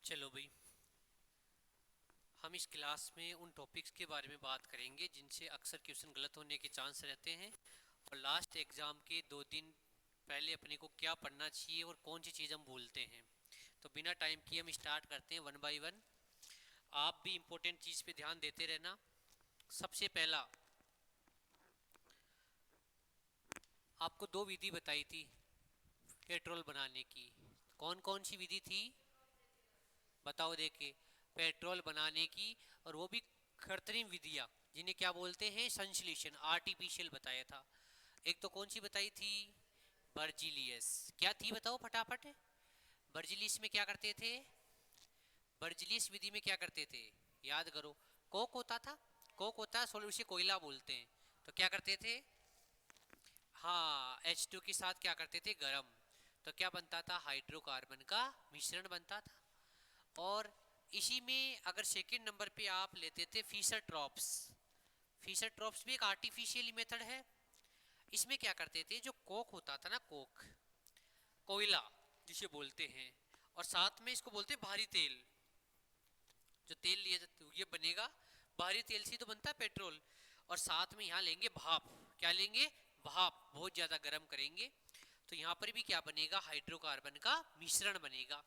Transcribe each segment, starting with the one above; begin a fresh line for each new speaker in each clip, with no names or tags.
चलो भाई, हम इस क्लास में उन टॉपिक्स के बारे में बात करेंगे जिनसे अक्सर क्वेश्चन गलत होने के चांस रहते हैं। और लास्ट एग्जाम के 2 दिन पहले अपने को क्या पढ़ना चाहिए और कौन सी चीज़ हम भूलते हैं। तो बिना टाइम किए हम स्टार्ट करते हैं वन बाय वन। आप भी इम्पोर्टेंट चीज़ पे ध्यान देते रहना। सबसे पहला, आपको 2 विधि बताई थी पेट्रोल बनाने की। कौन कौन सी विधि थी बताओ देखे। पेट्रोल बनाने की, और वो भी कृत्रिम विधियाँ, जिन्हें क्या बोलते हैं, संश्लेषण, आर्टिफिशियल बताया था। एक तो कौन सी बताई थी, बर्जिलियस। क्या थी बताओ फटाफट। बर्जिलियस में क्या करते थे, बर्जिलियस विधि में क्या करते थे, याद करो। कोक होता था, कोक होता है सॉल्यूट, उसे कोयला बोलते हैं। तो क्या करते थे, हाँ, H2 के साथ क्या करते थे, गरम। तो क्या बनता था, हाइड्रोकार्बन का मिश्रण बनता था। और इसी में अगर सेकंड नंबर पे आप लेते थे फिशर ट्रॉप्स। फिशर ट्रॉप्स भी एक आर्टिफिशियल मेथड है। इसमें क्या करते थे, जो कोक होता था ना, कोक, कोयला जिसे बोलते हैं, और साथ में इसको बोलते हैं भारी तेल। जो तेल लिया जाता ये बनेगा, भारी तेल से तो बनता है पेट्रोल। और साथ में यहाँ लेंगे भाप। क्या लेंगे, भाप, बहुत ज्यादा गर्म करेंगे। तो यहाँ पर भी क्या बनेगा, हाइड्रोकार्बन का मिश्रण बनेगा।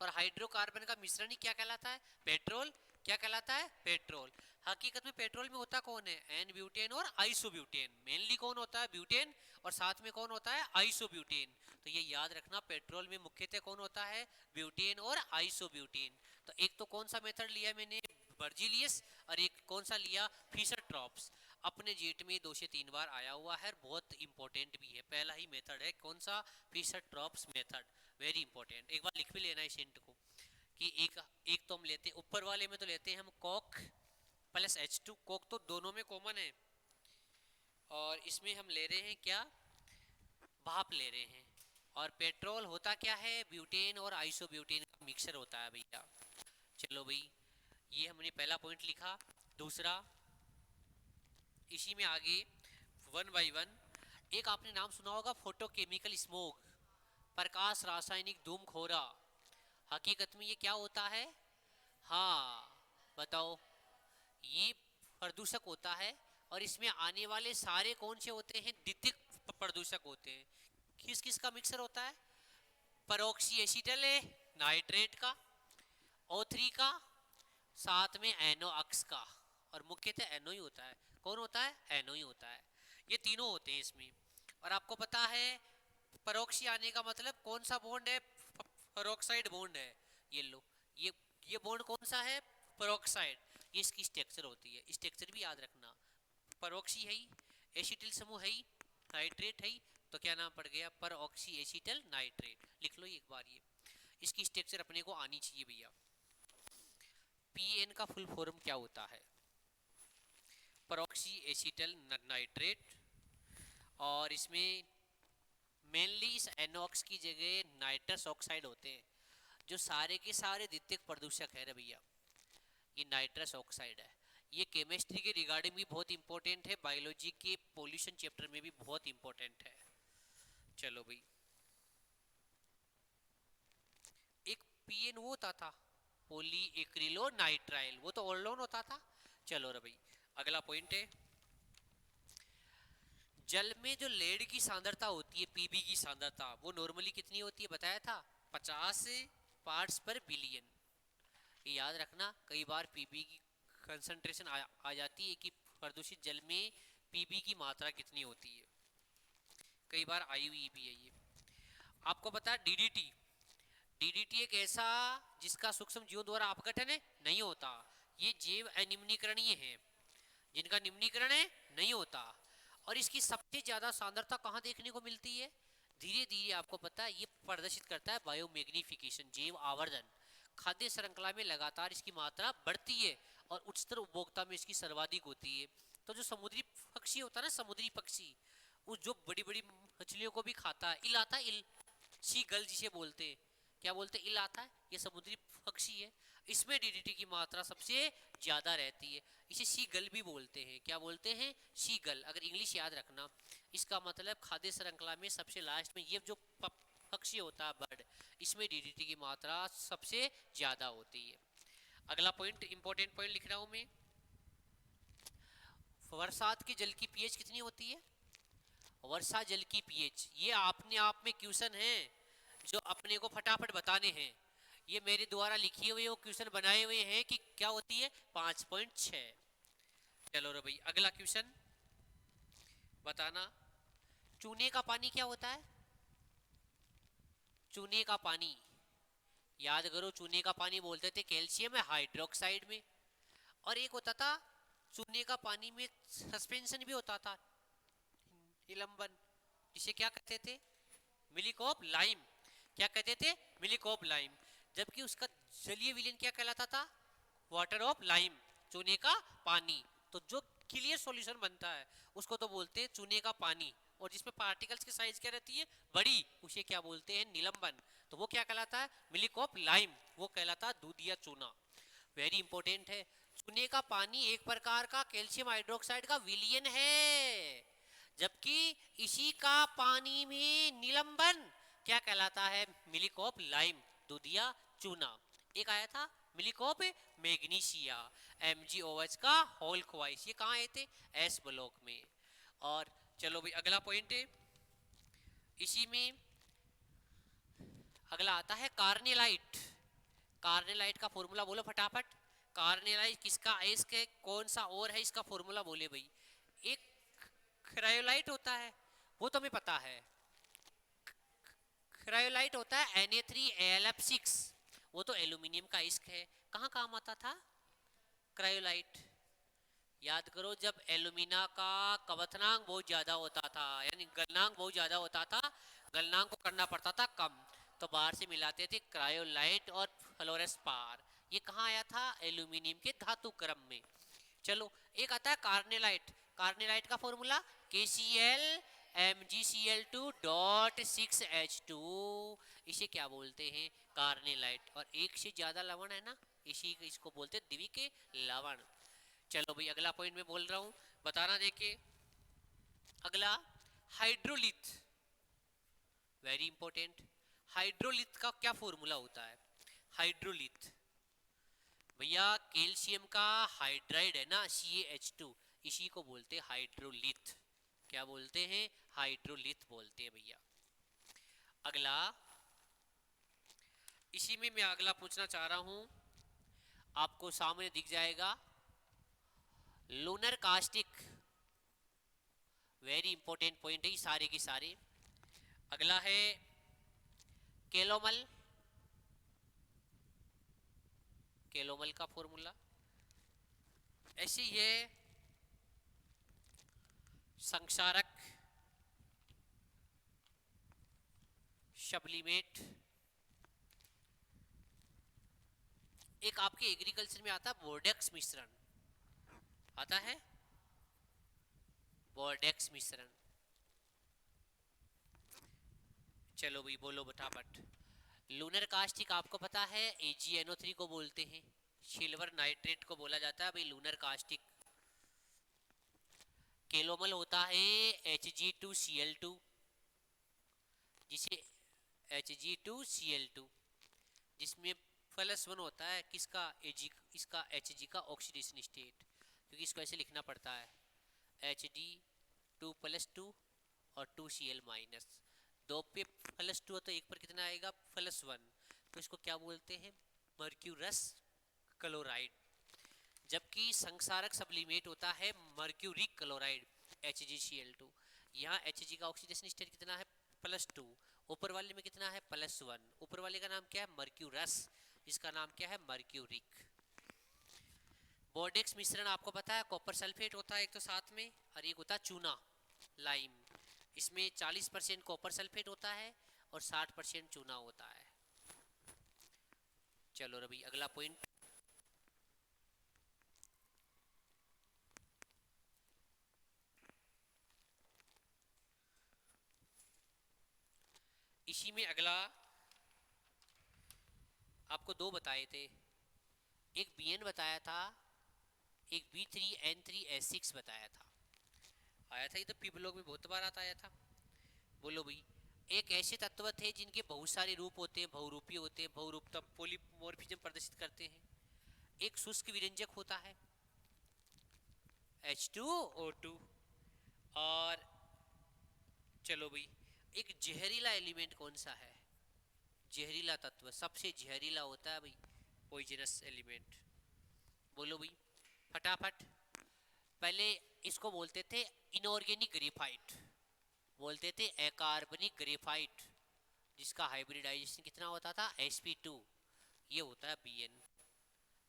और हाइड्रोकार्बन का मिश्रण ही क्या कहलाता है, पेट्रोल। क्या कहलाता है, पेट्रोल। हकीकत में पेट्रोल में होता कौन है, एन ब्यूटेन और आइसोब्यूटेन। मेनली कौन होता है, ब्यूटेन, और साथ में कौन होता है, आइसोब्यूटेन। तो ये याद रखना, पेट्रोल में मुख्यतः कौन होता है, ब्यूटेन और आइसोब्यूटेन। तो एक तो कौन सा मेथड लिया मैंने, बर्जिलियस, और एक कौन सा लिया, फिशर ट्रॉप्स। अपने जेट में 2 से 3 बार आया हुआ है, बहुत इंपॉर्टेंट भी है। पहला ही मेथड है कौन सा, Fisher Tropsch method, very important. एक बार लिख भी लेना इस हिंट को कि एक एक तो हम लेते हैं ऊपर वाले में, तो लेते हैं हम कोक प्लस H2। कोक तो दोनों में कॉमन है, और इसमें हम ले रहे हैं क्या, भाप ले रहे हैं। और पेट्रोल होता क्या है, ब्यूटेन और आइसोब्यूटेन का मिक्सर होता है भैया। चलो भाई, ये हमने पहला पॉइंट लिखा। दूसरा, इसी में आगे वन बाय वन, एक आपने नाम सुना होगा, फोटोकेमिकल स्मोक, प्रकाश रासायनिक धूमखोरा। हकीकत में ये क्या होता है, हाँ बताओ, ये प्रदूषक होता है। और इसमें आने वाले सारे कौन से होते हैं, द्वितीयक प्रदूषक होते हैं। किस किस का मिक्सर होता है, परोक्सी एसिटल है नाइट्रेट का, O3 का, साथ में NOx का। और मुख्यतः NO ही होता है। कौन होता है, NO ही होता है। ये तीनों होते हैं इसमें। और आपको पता है परोक्सी आने का मतलब कौन सा बॉन्ड है, पेरोक्साइड बॉन्ड है। ये लो, ये ये बॉन्ड कौन सा है, पेरोक्साइड। ये इसकी स्ट्रक्चर होती है, स्ट्रक्चर भी याद रखना। परोक्सी है ही, एसिटिल समूह है ही, नाइट्रेट है ही। तो क्या नाम पड़ गया, पर ऑक्सी एसिटल नाइट्रेट। लिख लो एक बार, ये इसकी स्ट्रक्चर अपने को आनी चाहिए भैया। PN का फुल फॉर्म क्या होता है, परऑक्सी एसिटल नाइट्रेट। और इसमें मेनली इस एनॉक्स की जगह नाइट्रस ऑक्साइड होते हैं, जो सारे के सारे द्वितीयक प्रदूषक है रे भैया। ये नाइट्रस ऑक्साइड है। ये केमिस्ट्री के रिगार्डिंग भी बहुत इंपॉर्टेंट है, बायोलॉजी के पोल्यूशन चैप्टर में भी बहुत इंपॉर्टेंट है। चलो भाई, एक पीएन वो होता था, पोली एक्रिलो नाइट्राइल, वो तो ऑल्डोन होता था। चलो रे भाई, अगला पॉइंट है, जल में जो लेड की सांद्रता होती है, पीबी की सांद्रता, वो नॉर्मली कितनी होती है बताया था, 50 पार्ट्स पर बिलियन। ये याद रखना, कई बार पीबी की कंसंट्रेशन आ जाती है कि प्रदूषित जल में पीबी की मात्रा कितनी होती है, कई बार आई हुई भी है ये। आपको पता है डीडीटी, डीडीटी एक ऐसा जिसका सूक्ष्म जीवों द्वारा अपघटन है नहीं होता। ये जैव अनिम्नीकरणीय है, जिनका निम्नीकरण है नहीं होता। और इसकी सबसे ज्यादा सांद्रता कहाँ देखने को मिलती है, धीरे धीरे आपको पता है ये प्रदर्शित करता है बायोमैग्निफिकेशन, जैव आवर्धन। खाद्य श्रृंखला में लगातार इसकी मात्रा बढ़ती है, और उच्चतर उपभोक्ता में इसकी सर्वाधिक होती है। तो जो समुद्री पक्षी होता है ना, समुद्री पक्षी, उस जो बड़ी बड़ी मछलियों को भी खाता है, इल आता है, इल, सी गल जिसे बोलते हैं, क्या बोलते हैं, इल आता है, ये समुद्री पक्षी है। इसमें डीडीटी की मात्रा सबसे ज्यादा रहती है। इसे सी गल भी बोलते हैं, क्या बोलते हैं, सी गल। अगर इंग्लिश याद रखना, इसका मतलब खाद्य श्रृंखला में सबसे लास्ट में ये जो पक्षी होता है बर्ड, इसमें डीडीटी की मात्रा सबसे ज्यादा होती है। अगला पॉइंट, इंपॉर्टेंट पॉइंट लिख रहा हूं मैं, बरसात के जल की पीएच कितनी होती है? वर्षा जल की पीएच, ये अपने आप में क्वेश्चन है जो अपने को फटाफट बताने हैं। ये मेरे द्वारा लिखी हुई वो क्वेश्चन बनाए हुए हैं कि क्या होती है 5.6। चलो रे भाई अगला क्वेश्चन बताना, चूने का पानी क्या होता है? चूने का पानी याद करो, चूने का पानी बोलते थे कैल्शियम हाइड्रोक्साइड में, और एक होता था चूने का पानी में सस्पेंशन भी होता था, निलंबन, जिसे क्या कहते थे? Milk of lime. क्या कहते थे? Milk of lime. जबकि उसका जलीय विलयन क्या कहलाता था? वाटर ऑफ लाइम, चूने का पानी। तो जो क्लियर सॉल्यूशन बनता है उसको तो बोलते हैं चूने का पानी, और जिसमें पार्टिकल्स की साइज क्या रहती है? बड़ी, उसे क्या बोलते हैं? निलंबन। तो वो क्या कहलाता है? मिल्क ऑफ लाइम, वो कहलाता है दूध या चूना। वेरी इंपॉर्टेंट है, चूने का पानी एक प्रकार का कैल्शियम हाइड्रोक्साइड का विलयन है, जबकि इसी का पानी में निलंबन क्या कहलाता है? मिल्क ऑफ लाइम, दूधिया चूना। एक आया था मिल्क ऑफ मैग्नीशिया, MgOH का होल ख्वाइस, ये कहाँ आए थे? एस ब्लॉक में। और चलो भाई अगला पॉइंट है, इसी में अगला आता है कार्नेलाइट। कार्नेलाइट का फॉर्मूला बोलो फटाफट। कार्नेलाइट किसका आयस्क है? कौन सा और है इसका फॉर्मूला बोले भाई। एक क्रायोलाइट होता है, वो तो हमें पता है, क्रायोलाइट होता है Na3Alf6, वो तो एल्यूमिनियम का आयस्क है। कहाँ काम आता था क्रायोलाइट? याद करो, जब एल्यूमिना का कवथनांक बहुत ज्यादा होता था, यानी गलनांक बहुत ज्यादा होता था, गलनांक को करना पड़ता था कम, तो बाहर से मिलाते थे क्रायोलाइट और फ्लोरेस्पार। ये कहाँ आया था? एल्यूमिनियम के धातु क्रम में। चलो एक आता है कार्नेलाइट। कार्नेलाइट का फॉर्मूला KCl MgCl2.6H2, इसे क्या बोलते हैं? कार्नेलाइट। और एक से ज्यादा लवण है ना, इसको बोलते हैं द्विक लवण। चलो भाई अगला पॉइंट मैं बोल रहा हूं, बताना देखिए। अगला हाइड्रोलिथ, वेरी इंपॉर्टेंट। हाइड्रोलिथ का क्या फॉर्मूला होता है? हाइड्रोलिथ भैया कैल्शियम का हाइड्राइड है ना, CaH2, इसी को बोलते हैं हाइड्रोलिथ। क्या बोलते हैं? हाइड्रोलिथ बोलते हैं भैया। अगला, इसी में मैं अगला पूछना चाह रहा हूं, आपको सामने दिख जाएगा lunar caustic, very important point है सारे के सारे। अगला है केलोमल, केलोमल का फॉर्मूला ऐसे ही है। संक्षारक, शबलीमेट, एक आपके एग्रीकल्चर में आता है बोर्डेक्स मिश्रण, आता है बोर्डेक्स मिश्रण। चलो भाई बोलो फटाफट। लूनर कास्टिक आपको पता है AgNO3 को बोलते हैं, सिल्वर नाइट्रेट को बोला जाता है भाई लूनर कास्टिक। केलोमल होता है Hg2Cl2, जिसे Hg2Cl2, जिसमें +1 होता है किसका? Ag, इसका Hg का ऑक्सीडेशन स्टेट, क्योंकि इसको ऐसे लिखना पड़ता है Hd2+2 और 2Cl-, दो पे +2 तो एक पर कितना आएगा? +1, तो इसको क्या बोलते हैं? Mercurous chloride. जबकि संक्षारक सब्लिमेट होता है मर्क्यूरिक क्लोराइड, HgCl2। यहाँ Hg का ऑक्सीडेशन स्टेट कितना है? +2, ऊपर वाले में कितना है? +1। ऊपर वाले का नाम क्या है? मर्क्यूरस, इसका नाम क्या है? मर्क्यूरिक। बोर्डेक्स मिश्रण आपको पता है कॉपर सल्फेट होता है एक तो साथ में, और एक होता है चूना लाइम। इसमें 40% कॉपर सल्फेट होता है और 60% चूना होता है। चलो रवि अगला पॉइंट, इसी में अगला आपको दो बताए थे, एक BN बताया था, एक B3N3S6 बताया था। आया था ये तो पी ब्लॉक में बहुत बार आता आया था। बोलो भाई एक ऐसे तत्व थे जिनके बहुत सारे रूप होते हैं, बहुरूपी होते हैं, बहुरूपता पॉलीमॉर्फिज्म प्रदर्शित करते हैं। एक शुष्क विरंजक होता है H2O2। और चलो भाई, एक जहरीला एलिमेंट कौन सा है? जहरीला तत्व सबसे जहरीला होता है भाई, पॉइजनस एलिमेंट। बोलो भाई फटाफट। पहले इसको बोलते थे इनऑर्गेनिक ग्रेफाइट, बोलते थे अकार्बनिक ग्रेफाइट, जिसका हाइब्रिडाइजेशन कितना होता था sp2, ये होता है Bn,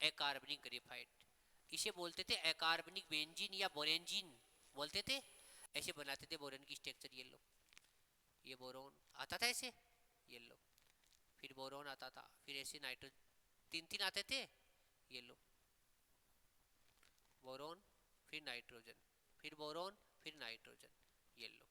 अकार्बनिक ग्रेफाइट। इसे बोलते थे अकार्बनिक बेंजीन या बोरेंजीन बोलते थे। ऐसे बनाते थे बोरन की स्ट्रक्चर, ये लो, ये बोरोन आता था ऐसे, ये लो, फिर बोरोन आता था, फिर ऐसे नाइट्रोजन, तीन तीन आते थे, ये लो, बोरोन फिर नाइट्रोजन, फिर बोरोन फिर नाइट्रोजन, ये लो।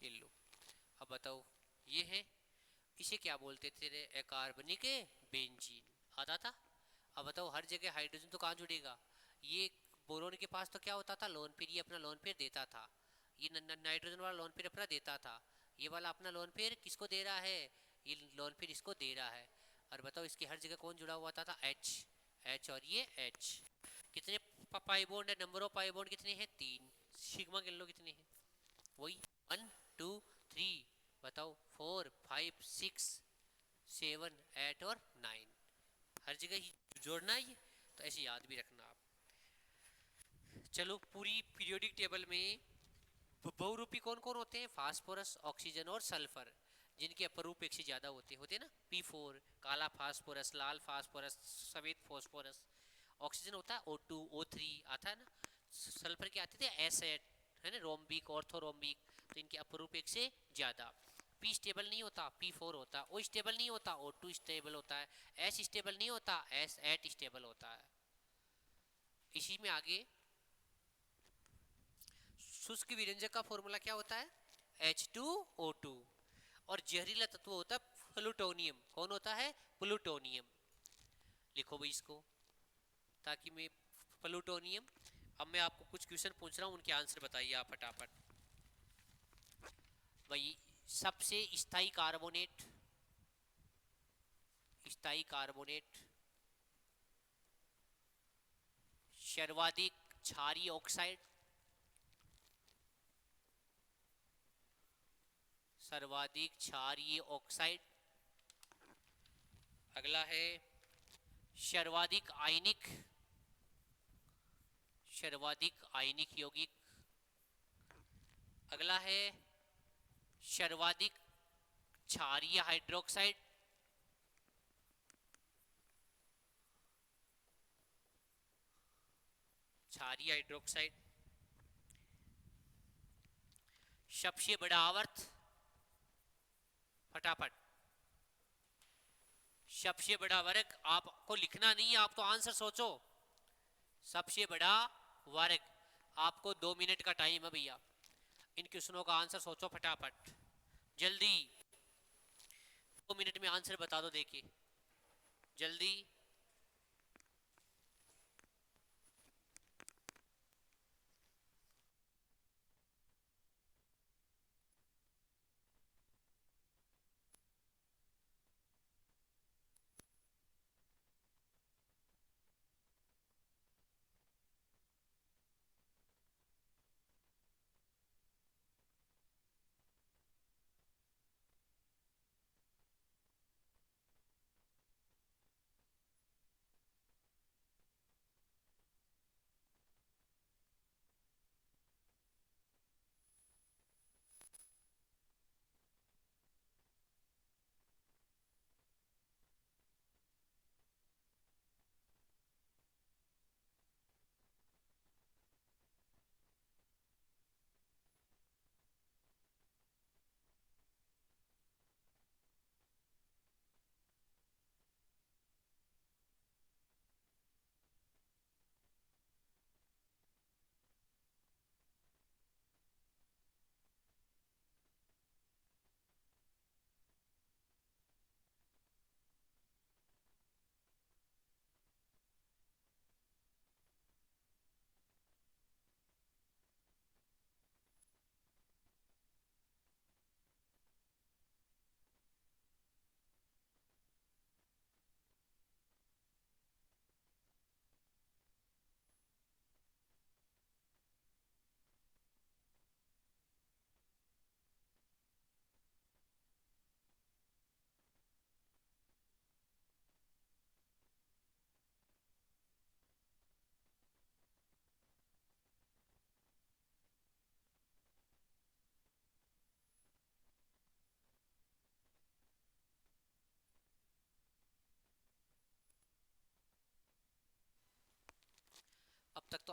ये लो, अब बताओ, ये है, इसे क्या बोलते थे रे? अकार्बनिक बेंजीन आता था। अब बताओ, हर जगह हाइड्रोजन तो कहाँ जुड़ेगा? ये बोरोन के पास तो क्या होता था, लोन पेयर, ये अपना लोन पेयर देता था, ये नाइट्रोजन वाला लोन पेयर अपना देता था, ये वाला अपना लोन पेयर किसको दे रहा है? ये लोन पेयर इसको दे रहा है। और बताओ इसकी हर जगह कौन जुड़ा हुआ था? एच, एच और ये एच। कितने पाई बॉन्ड है? नंबर ऑफ पाई बॉन्ड कितने हैं? 3। सिग्मा गिन लो कितने हैं, वही 1 2 3। बताओ 4 5 6 7 8 और 9, हर जगह ही जोड़ना है ये, तो ऐसे याद भी रखना आप। चलो, पूरी पीरियोडिक टेबल में बहुरूपी कौन कौन होते हैं? फास्फोरस, ऑक्सीजन और सल्फर, जिनके अपरूप एक से ज्यादा होते हैं ना। P4 काला फास्फोरस, लाल फास्फोरस, सफेद फास्फोरस। ऑक्सीजन होता है O2 O3 आता है ना। सल्फर के आते थे एसेट, है ना, रोम्बिक, ऑर्थोरोम्बिक। तो इनके अपरूप एक से ज्यादा। P स्टेबल नहीं होता, P4 होता। O स्टेबल नहीं होता, O2 स्टेबल होता है। S स्टेबल नहीं होता, S8 स्टेबल होता है। इसी में आगे शुष्क विरंजक का फॉर्मूला क्या होता है? H2O2। और जहरीला तत्व होता है प्लूटोनियम। कौन होता है? प्लूटोनियम। लिखो भाई इसको, ताकि मैं प्लूटोनियम। अब मैं आपको कुछ क्वेश्चन पूछ रहा हूँ, उनके आंसर बताइए आप फटाफट। भाई, सबसे स्थायी कार्बोनेट, स्थायी कार्बोनेट, सर्वाधिक क्षारीय ऑक्साइड, सर्वाधिक क्षारीय ऑक्साइड। अगला है सर्वाधिक आयनिक, सर्वाधिक आयनिक यौगिक। अगला है सर्वाधिक क्षारीय हाइड्रोक्साइड। क्षारीय हाइड्रोक्साइड। सबसे बड़ा आवर्त, फटाफट, सबसे बड़ा वर्ग। आपको लिखना नहीं है, आप तो आंसर सोचो। सबसे बड़ा वर्ग। आपको 2 मिनट का टाइम है भैया, इन क्वेश्चनों का आंसर सोचो फटाफट, जल्दी। 2 मिनट में आंसर बता दो, देखिए जल्दी।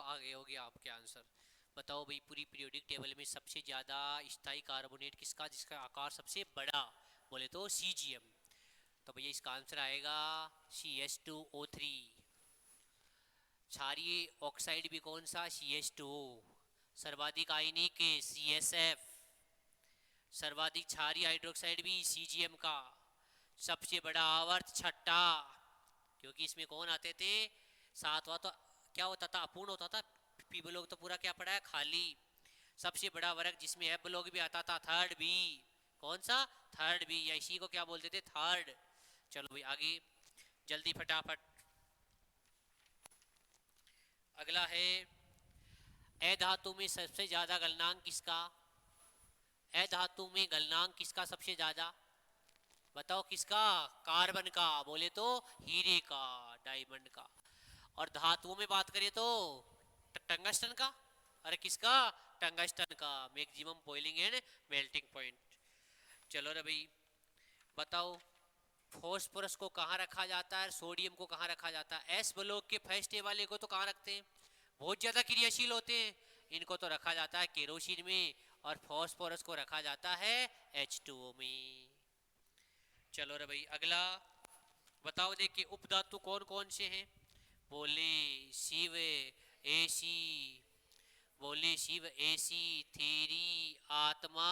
आ गए होगे आपके आंसर। बताओ भाई, पूरी पीरियोडिक टेबल में सबसे ज़्यादा स्थायी कार्बोनेट किसका, जिसका आकार सबसे बड़ा, बोले तो CgM। तो भैया इसका आंसर आएगा CH2O3। क्षारीय ऑक्साइड भी कौन सा, CH2O। सर्वाधिक आयनिक CSF। सर्वाधिक क्षारीय हाइड्रोक्साइड भी CgM का। सबसे बड़ा आवर्त छठा, क्योंकि इसमें कौन आते थे, सातवां तो क्या होता था, अपूर्ण होता था। पी ब्लॉक तो पूरा क्या पड़ा है, खाली। सबसे बड़ा वर्ग जिसमें F ब्लॉक भी आता था, थर्ड बी। कौन सा, थर्ड बी, या इसी को क्या बोलते थे, थर्ड। चलो भाई आगे जल्दी फटाफट। अगला है, ए धातु में सबसे ज्यादा गलनांक किसका, ए धातु में गलनांक किसका सबसे ज्यादा, बताओ किसका, कार्बन का, बोले तो हीरे का, डायमंड का। और धातुओं में बात करें तो टंगस्टन का। अरे किसका, टंगस्टन का। Maximum boiling and melting point. चलो रे भाई बताओ, फॉस्फोरस को कहाँ रखा जाता है, सोडियम को कहाँ रखा जाता है। एस ब्लॉक के फर्स्ट ए वाले को तो कहाँ रखते हैं, बहुत ज्यादा क्रियाशील होते हैं, इनको तो रखा जाता है केरोसिन में। और फॉस्फोरस को रखा जाता है H2O में। चलो रे भाई अगला बताओ, देखिए उपधातु कौन कौन से हैं, बोले शिव एसी, बोले शिव एसी, थेरी, आत्मा,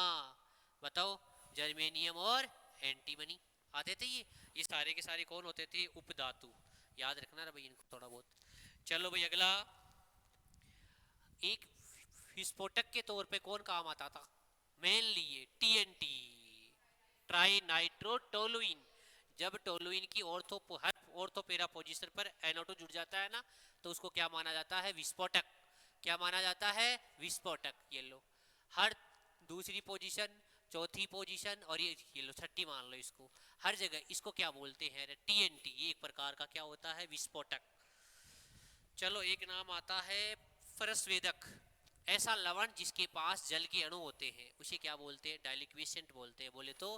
बताओ जर्मेनियम और एंटीमनी आते थे। ये सारे के सारे कौन होते थे, उपधातु। याद रखना रे भाई इनको थोड़ा बहुत। चलो भाई अगला, एक विस्फोटक के तौर पे कौन काम आता था, मेनली ये TNT, ट्राई नाइट्रोटोलुइन। जब टोलुइन की हर ऑर्थो पेरा पोजीशन पर NO2 जुड़ जाता है ना, तो उसको क्या माना जाता है, विस्फोटक। क्या माना जाता है, विस्फोटक। ये लो, हर दूसरी पोजीशन, चौथी पोजीशन, और ये लो छठी मान लो इसको, हर जगह इसको क्या बोलते हैं, TNT। ये एक प्रकार का क्या होता है, विस्फोटक। चलो एक नाम आता है फरसवेदक। ऐसा लवण जिसके पास जल के अणु होते हैं उसे क्या बोलते हैं, डाइलिक्विसेंट बोलते हैं, बोले तो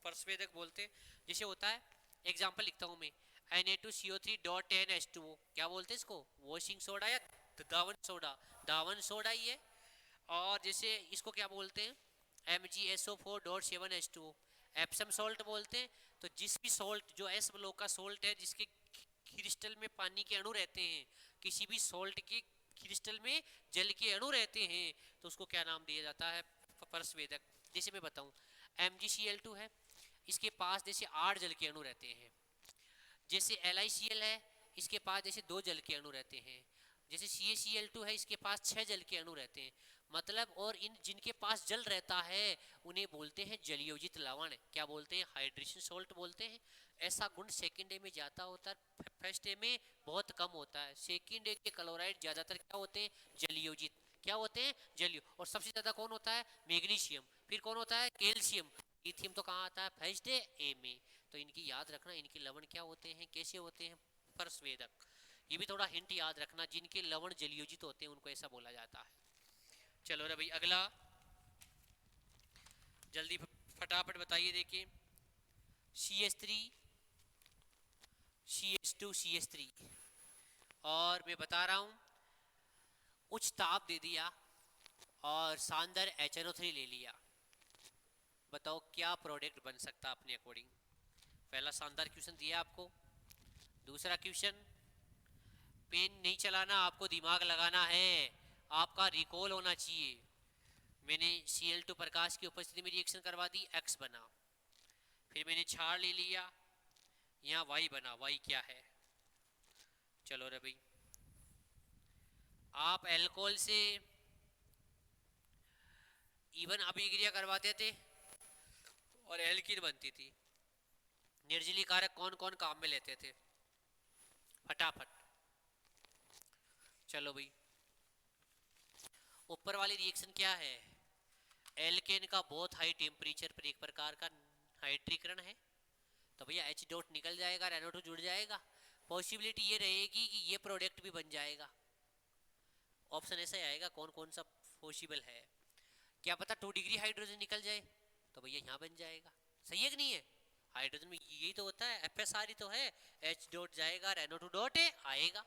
परस्वेदक बोलते हैं। जैसे होता है, एग्जांपल लिखता हूँ मैं, Na2CO3.10H2O, क्या बोलते हैं इसको, वॉशिंग सोडा या दावन सोडा, दावन सोडा ही है। और जैसे इसको क्या बोलते हैं, MgSO4.7H2O, एप्सम सॉल्ट बोलते हैं। तो जिस भी सॉल्ट, जो एस ब्लॉक का सॉल्ट है, जिसके क्रिस्टल में पानी के अणु रहते हैं, किसी भी सॉल्ट के क्रिस्टल में जल के अणु रहते हैं, तो उसको क्या नाम दिया जाता है, परस्वेदक। जैसे मैं बताऊं, MgCl2 है, इसके पास जैसे 8 जल के अणु रहते हैं। जैसे LiCl है, इसके पास जैसे 2 जल के अणु रहते हैं। जैसे CaCl2 है, इसके पास 6 जल के अणु रहते हैं। मतलब, और इन जिनके पास जल रहता है उन्हें बोलते हैं जलयोजित लवण। क्या बोलते हैं, हाइड्रेशन सॉल्ट बोलते हैं। ऐसा गुण सेकंड ए में ज्यादा होता है, फर्स्ट ए में बहुत कम होता है। सेकंड ए के क्लोराइड ज्यादातर क्या होते हैं, जलयोजित। क्या होते हैं, जलियो। और सबसे ज्यादा कौन होता है, मैग्नीशियम। फिर कौन होता है, कैल्शियम। लिथियम तो कहाँ आता है, फर्स्ट ए में। तो इनकी याद रखना, इनके लवण क्या होते हैं, कैसे होते हैं, परस्वेदक। ये भी थोड़ा हिंट याद रखना, जिनके लवण जलयोजित होते हैं उनको ऐसा बोला जाता है। चलो रे भाई अगला जल्दी फटाफट बताइए। देखिए CH3, CH2, CH3, और मैं बता रहा हूँ, उच्च ताप दे दिया और शानदार HNO3 ले लिया, बताओ क्या प्रोडक्ट बन सकता अपने अकॉर्डिंग। पहला शानदार क्वेश्चन दिया आपको। दूसरा क्वेश्चन, पेन नहीं चलाना, आपको दिमाग लगाना है, आपका रिकॉल होना चाहिए। मैंने Cl2 प्रकाश की उपस्थिति में रिएक्शन करवा दी, X बना। फिर मैंने क्षार ले लिया, यहाँ Y बना, Y क्या है। चलो रे भाई, आप एल्कोहल से इवन अभिक्रिया करवाते थे और एल्कीन बनती थी। निर्जलीय कारक कौन कौन काम में लेते थे, फटाफट। चलो भाई, ऊपर वाली रिएक्शन क्या है, एल्केन का बहुत हाई टेम्परेचर पर एक प्रकार का हाइड्रीकरण है। तो भैया H डॉट निकल जाएगा, NO2 जुड़ जाएगा। पॉसिबिलिटी ये रहेगी कि ये प्रोडक्ट भी बन जाएगा। ऑप्शन ऐसा ही आएगा, कौन कौन सा पॉसिबल है। क्या पता 2 डिग्री हाइड्रोजन निकल जाए, तो भैया यहाँ बन जाएगा। सही है कि नहीं है, हाइड्रोजन में यही तो होता है, FSR ही तो है। H डॉट जाएगा, NO2 डॉट आएगा।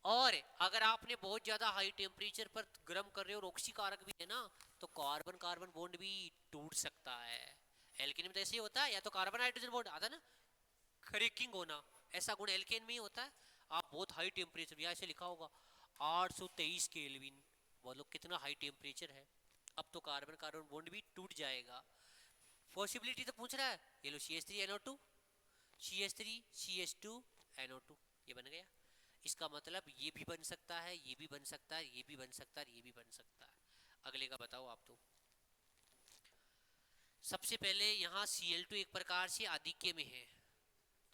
और अगर आपने बहुत ज्यादा हाई टेम्परेचर पर गर्म कर रहे हो और ऑक्सीकारक भी है ना, तो कार्बन कार्बन बॉन्ड भी टूट सकता है। एल्केन में तो ऐसे ही होता है, या तो कार्बन हाइड्रोजन बॉन्ड आता है ना, क्रैकिंग होना, ऐसा गुण एल्केन में ही होता है। आप बहुत हाई टेम्परेचर, यहाँ ऐसे लिखा होगा 823 केल्विन, बोलो कितना हाई टेम्परेचर है, अब तो कार्बन कार्बन बॉन्ड भी टूट जाएगा। पॉसिबिलिटी तो पूछ रहा है, ये लो CH3NO2, CH3CH2NO2, ये बन गया। इसका मतलब ये भी बन सकता है, ये भी बन सकता है, ये भी बन सकता है, ये भी बन सकता है। अगले का बताओ आप। तो सबसे पहले यहाँ Cl2 एक प्रकार से आधिक्य में है,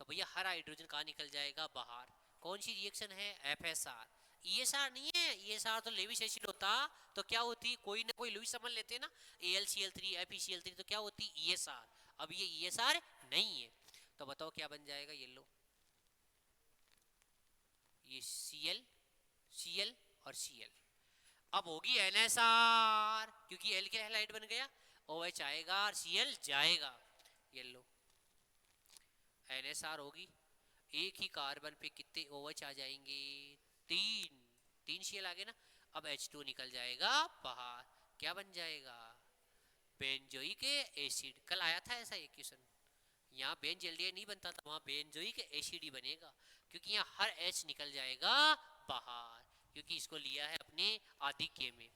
तो भैया हर हाइड्रोजन कहाँ निकल जाएगा, बाहर। कौन सी रिएक्शन है, FSR। ESR नहीं है, ESR तो लेविस एसिड होता, तो क्या होती, कोई ना कोई लुईस समझ लेते ना, AlCl3 FeCl3, तो क्या होती, ESR। अब ये ESR नहीं है, तो बताओ क्या बन जाएगा, ये लो, ये Cl और Cl। अब होगी NSR, क्योंकि एल के हैलाइड बन गया, OH आएगा और Cl जाएगा, ये लो NSR होगी। एक ही कार्बन पे कितने OH आ जाएंगे, तीन, तीन Cl आ गए ना। अब H2 निकल जाएगा बाहर, क्या बन जाएगा, बेंजोइक एसिड। कल आया था ऐसा एक क्वेश्चन, यहाँ बेंजल्डिहाइड नहीं बनता था, वहाँ बेंजोइक एसिड ही बनेगा, क्योंकि यहाँ हर H निकल जाएगा बाहर, क्योंकि इसको लिया है अपने आधिक्य में।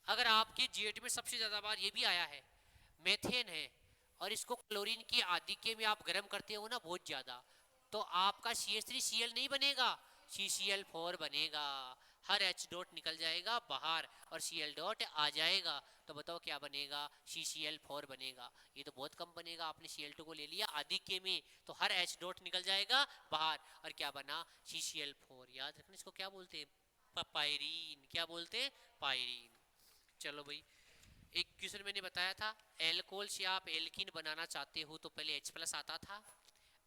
अगर आपके जेट में सबसे ज्यादा बार ये भी आया है, मेथेन है, और इसको क्लोरीन की आधिक्य में आप गर्म करते हो ना बहुत ज्यादा, तो आपका CH3Cl नहीं बनेगा, CCl4 बनेगा। हर H डॉट निकल जाएगा बाहर और Cl डॉट आ जाएगा, तो बताओ क्या बनेगा, CCl4 बनेगा। ये तो बहुत कम बनेगा, आपने Cl2 को ले लिया आधिक्य में, तो हर H डॉट निकल जाएगा बाहर, और क्या बना, CCl4। याद रखना इसको क्या बोलते हैं, पायरीन। क्या बोलते हैं, पायरीन। चलो भाई, एक क्वेश्चन मैंने बताया था, एल्कोहल से आप एल्कीन बनाना चाहते हो तो पहले H+ आता था,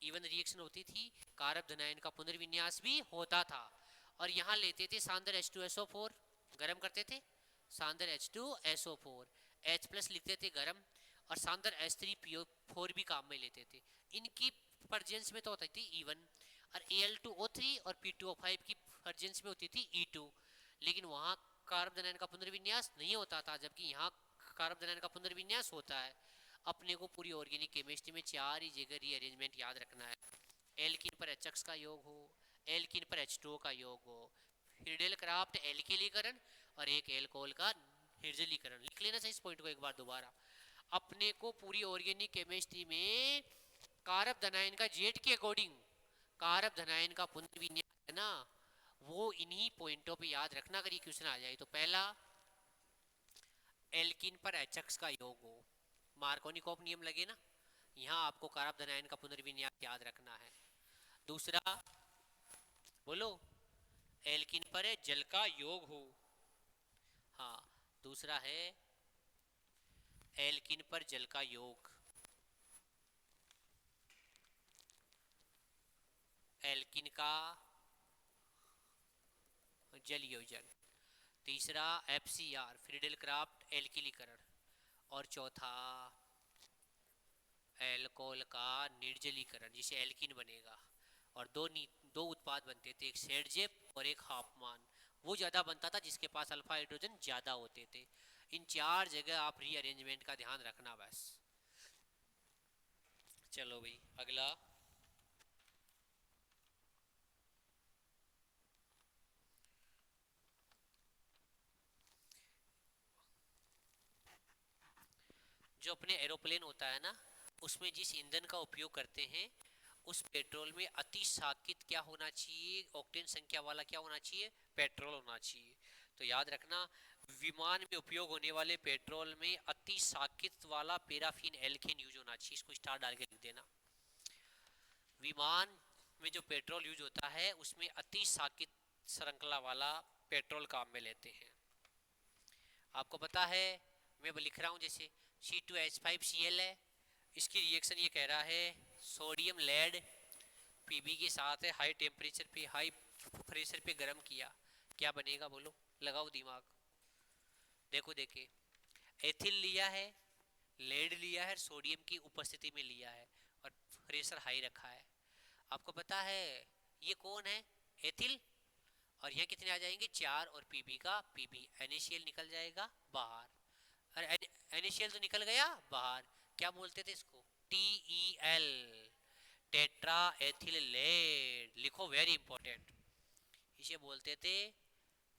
इवन रिएक्शन होती थी, कारब धनायन का पुनर्विन्यास भी होता था, और यहाँ लेते थे सांद्र H2SO4, गर्म करते थे, सांद्र H2SO4, H+ लिखते थे गर्म, और सांद्र H3PO4 भी काम में लेते थे। इनकी प्रेजेंस में तो होती थी E1, और Al2O3 और P2O5 की प्रेजेंस में होती थी E2, लेकिन वहाँ कारब धनायन का पुनर्विन्यास नहीं होता था, जबकि यहाँ कारब धनायन का पुनर्विन्यास होता है। अपने को पूरी ऑर्गेनिक केमिस्ट्री में चार ही जगह रीअरेंजमेंट याद रखना है, एल्कीन पर HX का योग हो, एल्कीन पर H2O का योग हो, हिर्डेल क्राफ्ट एल्किलीकरण, और एक एल्कोहल का निर्जलीकरण। लिख लेना चाहिए इस पॉइंट को एक बार दोबारा। अपने को पूरी ऑर्गेनिक केमिस्ट्री में कारब धनायन का जेट के अकॉर्डिंग कारब धनायन का पुनर्विन्यास है ना, वो इन्हीं पॉइंटों पे याद रखना अगर ये क्वेश्चन आ जाए तो। पहला, एल्कीन पर HX का योग हो, मार्कोनिकॉफ नियम लगे ना, यहाँ आपको कारब धनायन का पुनर्विन्यास याद रखना है। दूसरा, बोलो, एल्कीन पर जल का योग हो, हाँ, दूसरा है एल्कीन पर जल का योग, एल्कीन का जल योजन। तीसरा FCR, फ्रीडेल क्राफ्ट एल्किलीकरण। और चौथा, एल्कोहल का निर्जलीकरण, जिसे एल्कीन बनेगा। और दो उत्पाद बनते थे, एक सेडजेप और एक हाफमान। वो ज़्यादा बनता था जिसके पास अल्फा हाइड्रोजन ज़्यादा होते थे। इन चार जगह आप रीअरेंजमेंट का ध्यान रखना बस। चलो भाई अगला, जो अपने एरोप्लेन होता है ना, उसमें जिस ईंधन का उपयोग करते हैं, उस पेट्रोल में अति साकित क्या होना चाहिए, ऑक्टेन संख्या वाला क्या होना चाहिए, पेट्रोल होना चाहिए। तो याद रखना, विमान में उपयोग होने वाले पेट्रोल में अति साकित वाला पैराफिन एल्केन यूज होना चाहिए। इसको स्टार डाल के लिख देना। विमान में जो पेट्रोल यूज होता है उसमें अति साकित श्रृंखला वाला पेट्रोल काम में लेते हैं। आपको पता है, मैं लिख रहा हूँ जैसे C2H5Cl है, इसकी रिएक्शन ये कह रहा है सोडियम लेड Pb के साथ है, हाई टेम्परेचर पे हाई प्रेशर पे गर्म किया, क्या बनेगा बोलो, लगाओ दिमाग। देखो देखे, एथिल लिया है, लेड लिया है, सोडियम की उपस्थिति में लिया है, और प्रेशर हाई रखा है। आपको पता है ये कौन है, एथिल, और यहाँ कितने आ जाएंगे 4 और पीबी का पीबी, NaCl निकल जाएगा बाहर। अरे NaCl तो निकल गया बाहर, क्या बोलते थे इसको, TeL, टेट्रा एथिल लेड। लिखो, वेरी इंपॉर्टेंट, इसे बोलते थे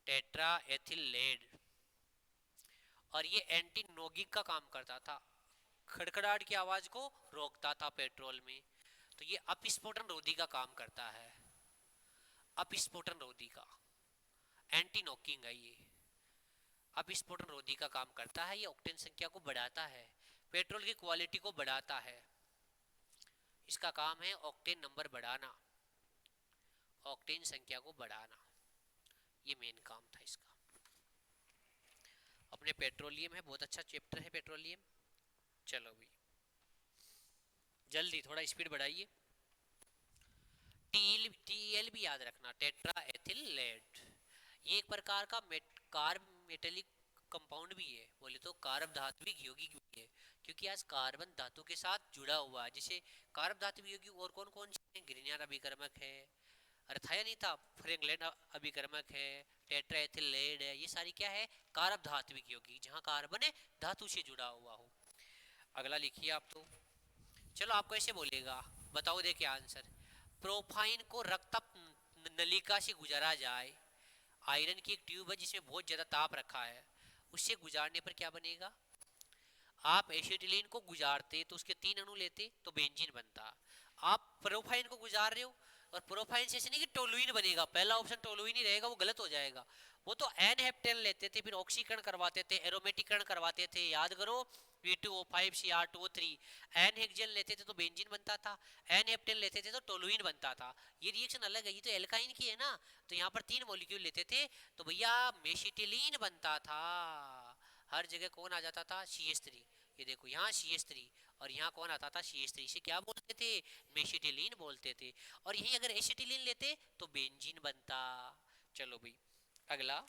टेट्रा एथिल लेड। और ये एंटी नॉगिंग का काम करता था, खड़खड़ाहट की आवाज को रोकता था पेट्रोल में। तो ये अपस्फोटन रोधी का काम करता है, अपस्फोटन रोधी का, एंटी नॉकिंग है ये, अपस्फोटन रोधी का काम करता है। ये ऑक्टेन संख्या को बढ़ाता है, पेट्रोल की क्वालिटी को बढ़ाता है। इसका काम है ऑक्टेन नंबर बढ़ाना, ऑक्टेन संख्या को बढ़ाना, ये मेन काम था इसका। अपने पेट्रोलियम है, बहुत अच्छा चैप्टर है पेट्रोलियम। चलो भाई जल्दी थोड़ा स्पीड बढ़ाइए। टीएल भी याद रखना, टेट्रा एथिल लेड। ये एक प्रकार का कार्ब मेटेलिक कंपाउंड भी है, बोले तो कार्ब धात्विक यौगिक भी है, क्योंकि आज कार्बन धातु के साथ जुड़ा हुआ है। जैसे कार्ब धात्विक यौगिक और कौन कौन से, ग्रिनियर अभिकर्मक है, अर्थाया नहीं था, फ्रैंकलिन अभिकर्मक है, टेट्रा एथिल लेड है, ये सारी क्या है, कार्ब धात्विक यौगिक, जहाँ कार्बन है धातु से जुड़ा हुआ हो। अगला लिखिए आप तो, चलो आपको ऐसे बोलेगा, बताओ देखिए आंसर। प्रोफाइन को रक्त नलिका से गुजारा जाए, आयरन की एक ट्यूब है जिसमें बहुत ज्यादा ताप रखा है, उससे गुजारने पर क्या बनेगा। आप एसिटिलीन को गुजारते तो उसके 3 अणु लेते तो बेंजीन बनता। आप प्रोफाइन को गुजार रहे हो, और प्रोफाइन से नहीं कि टोलुइन बनेगा, पहला ऑप्शन टोलुइन ही रहेगा, वो गलत हो जाएगा। वो तो एन हेप्टेन लेते थे, फिर ऑक्सीकरण करवाते थे, एरोमेटिकरण करवाते थे, याद करो, V2O5 Cr2O3। एन हेक्सेन लेते थे तो बेंजीन बनता था, एन हेप्टेन लेते थे तो टोलुइन बनता था। ये रिएक्शन अलग है, ये तो एल्काइन की है ना, तो यहाँ पर 3 मॉलिक्यूल लेते थे तो भैया मेसिटिलीन बनता था। हर जगह कौन आ जाता था, CH3। ये देखो यहाँ CH3, और यहाँ कौन आता था, CH3 से क्या बोलते थे, मेसिटिलीन बोलते थे। और यही अगर एसिटिलीन लेते तो बेंजीन बनता। चलो भाई अगला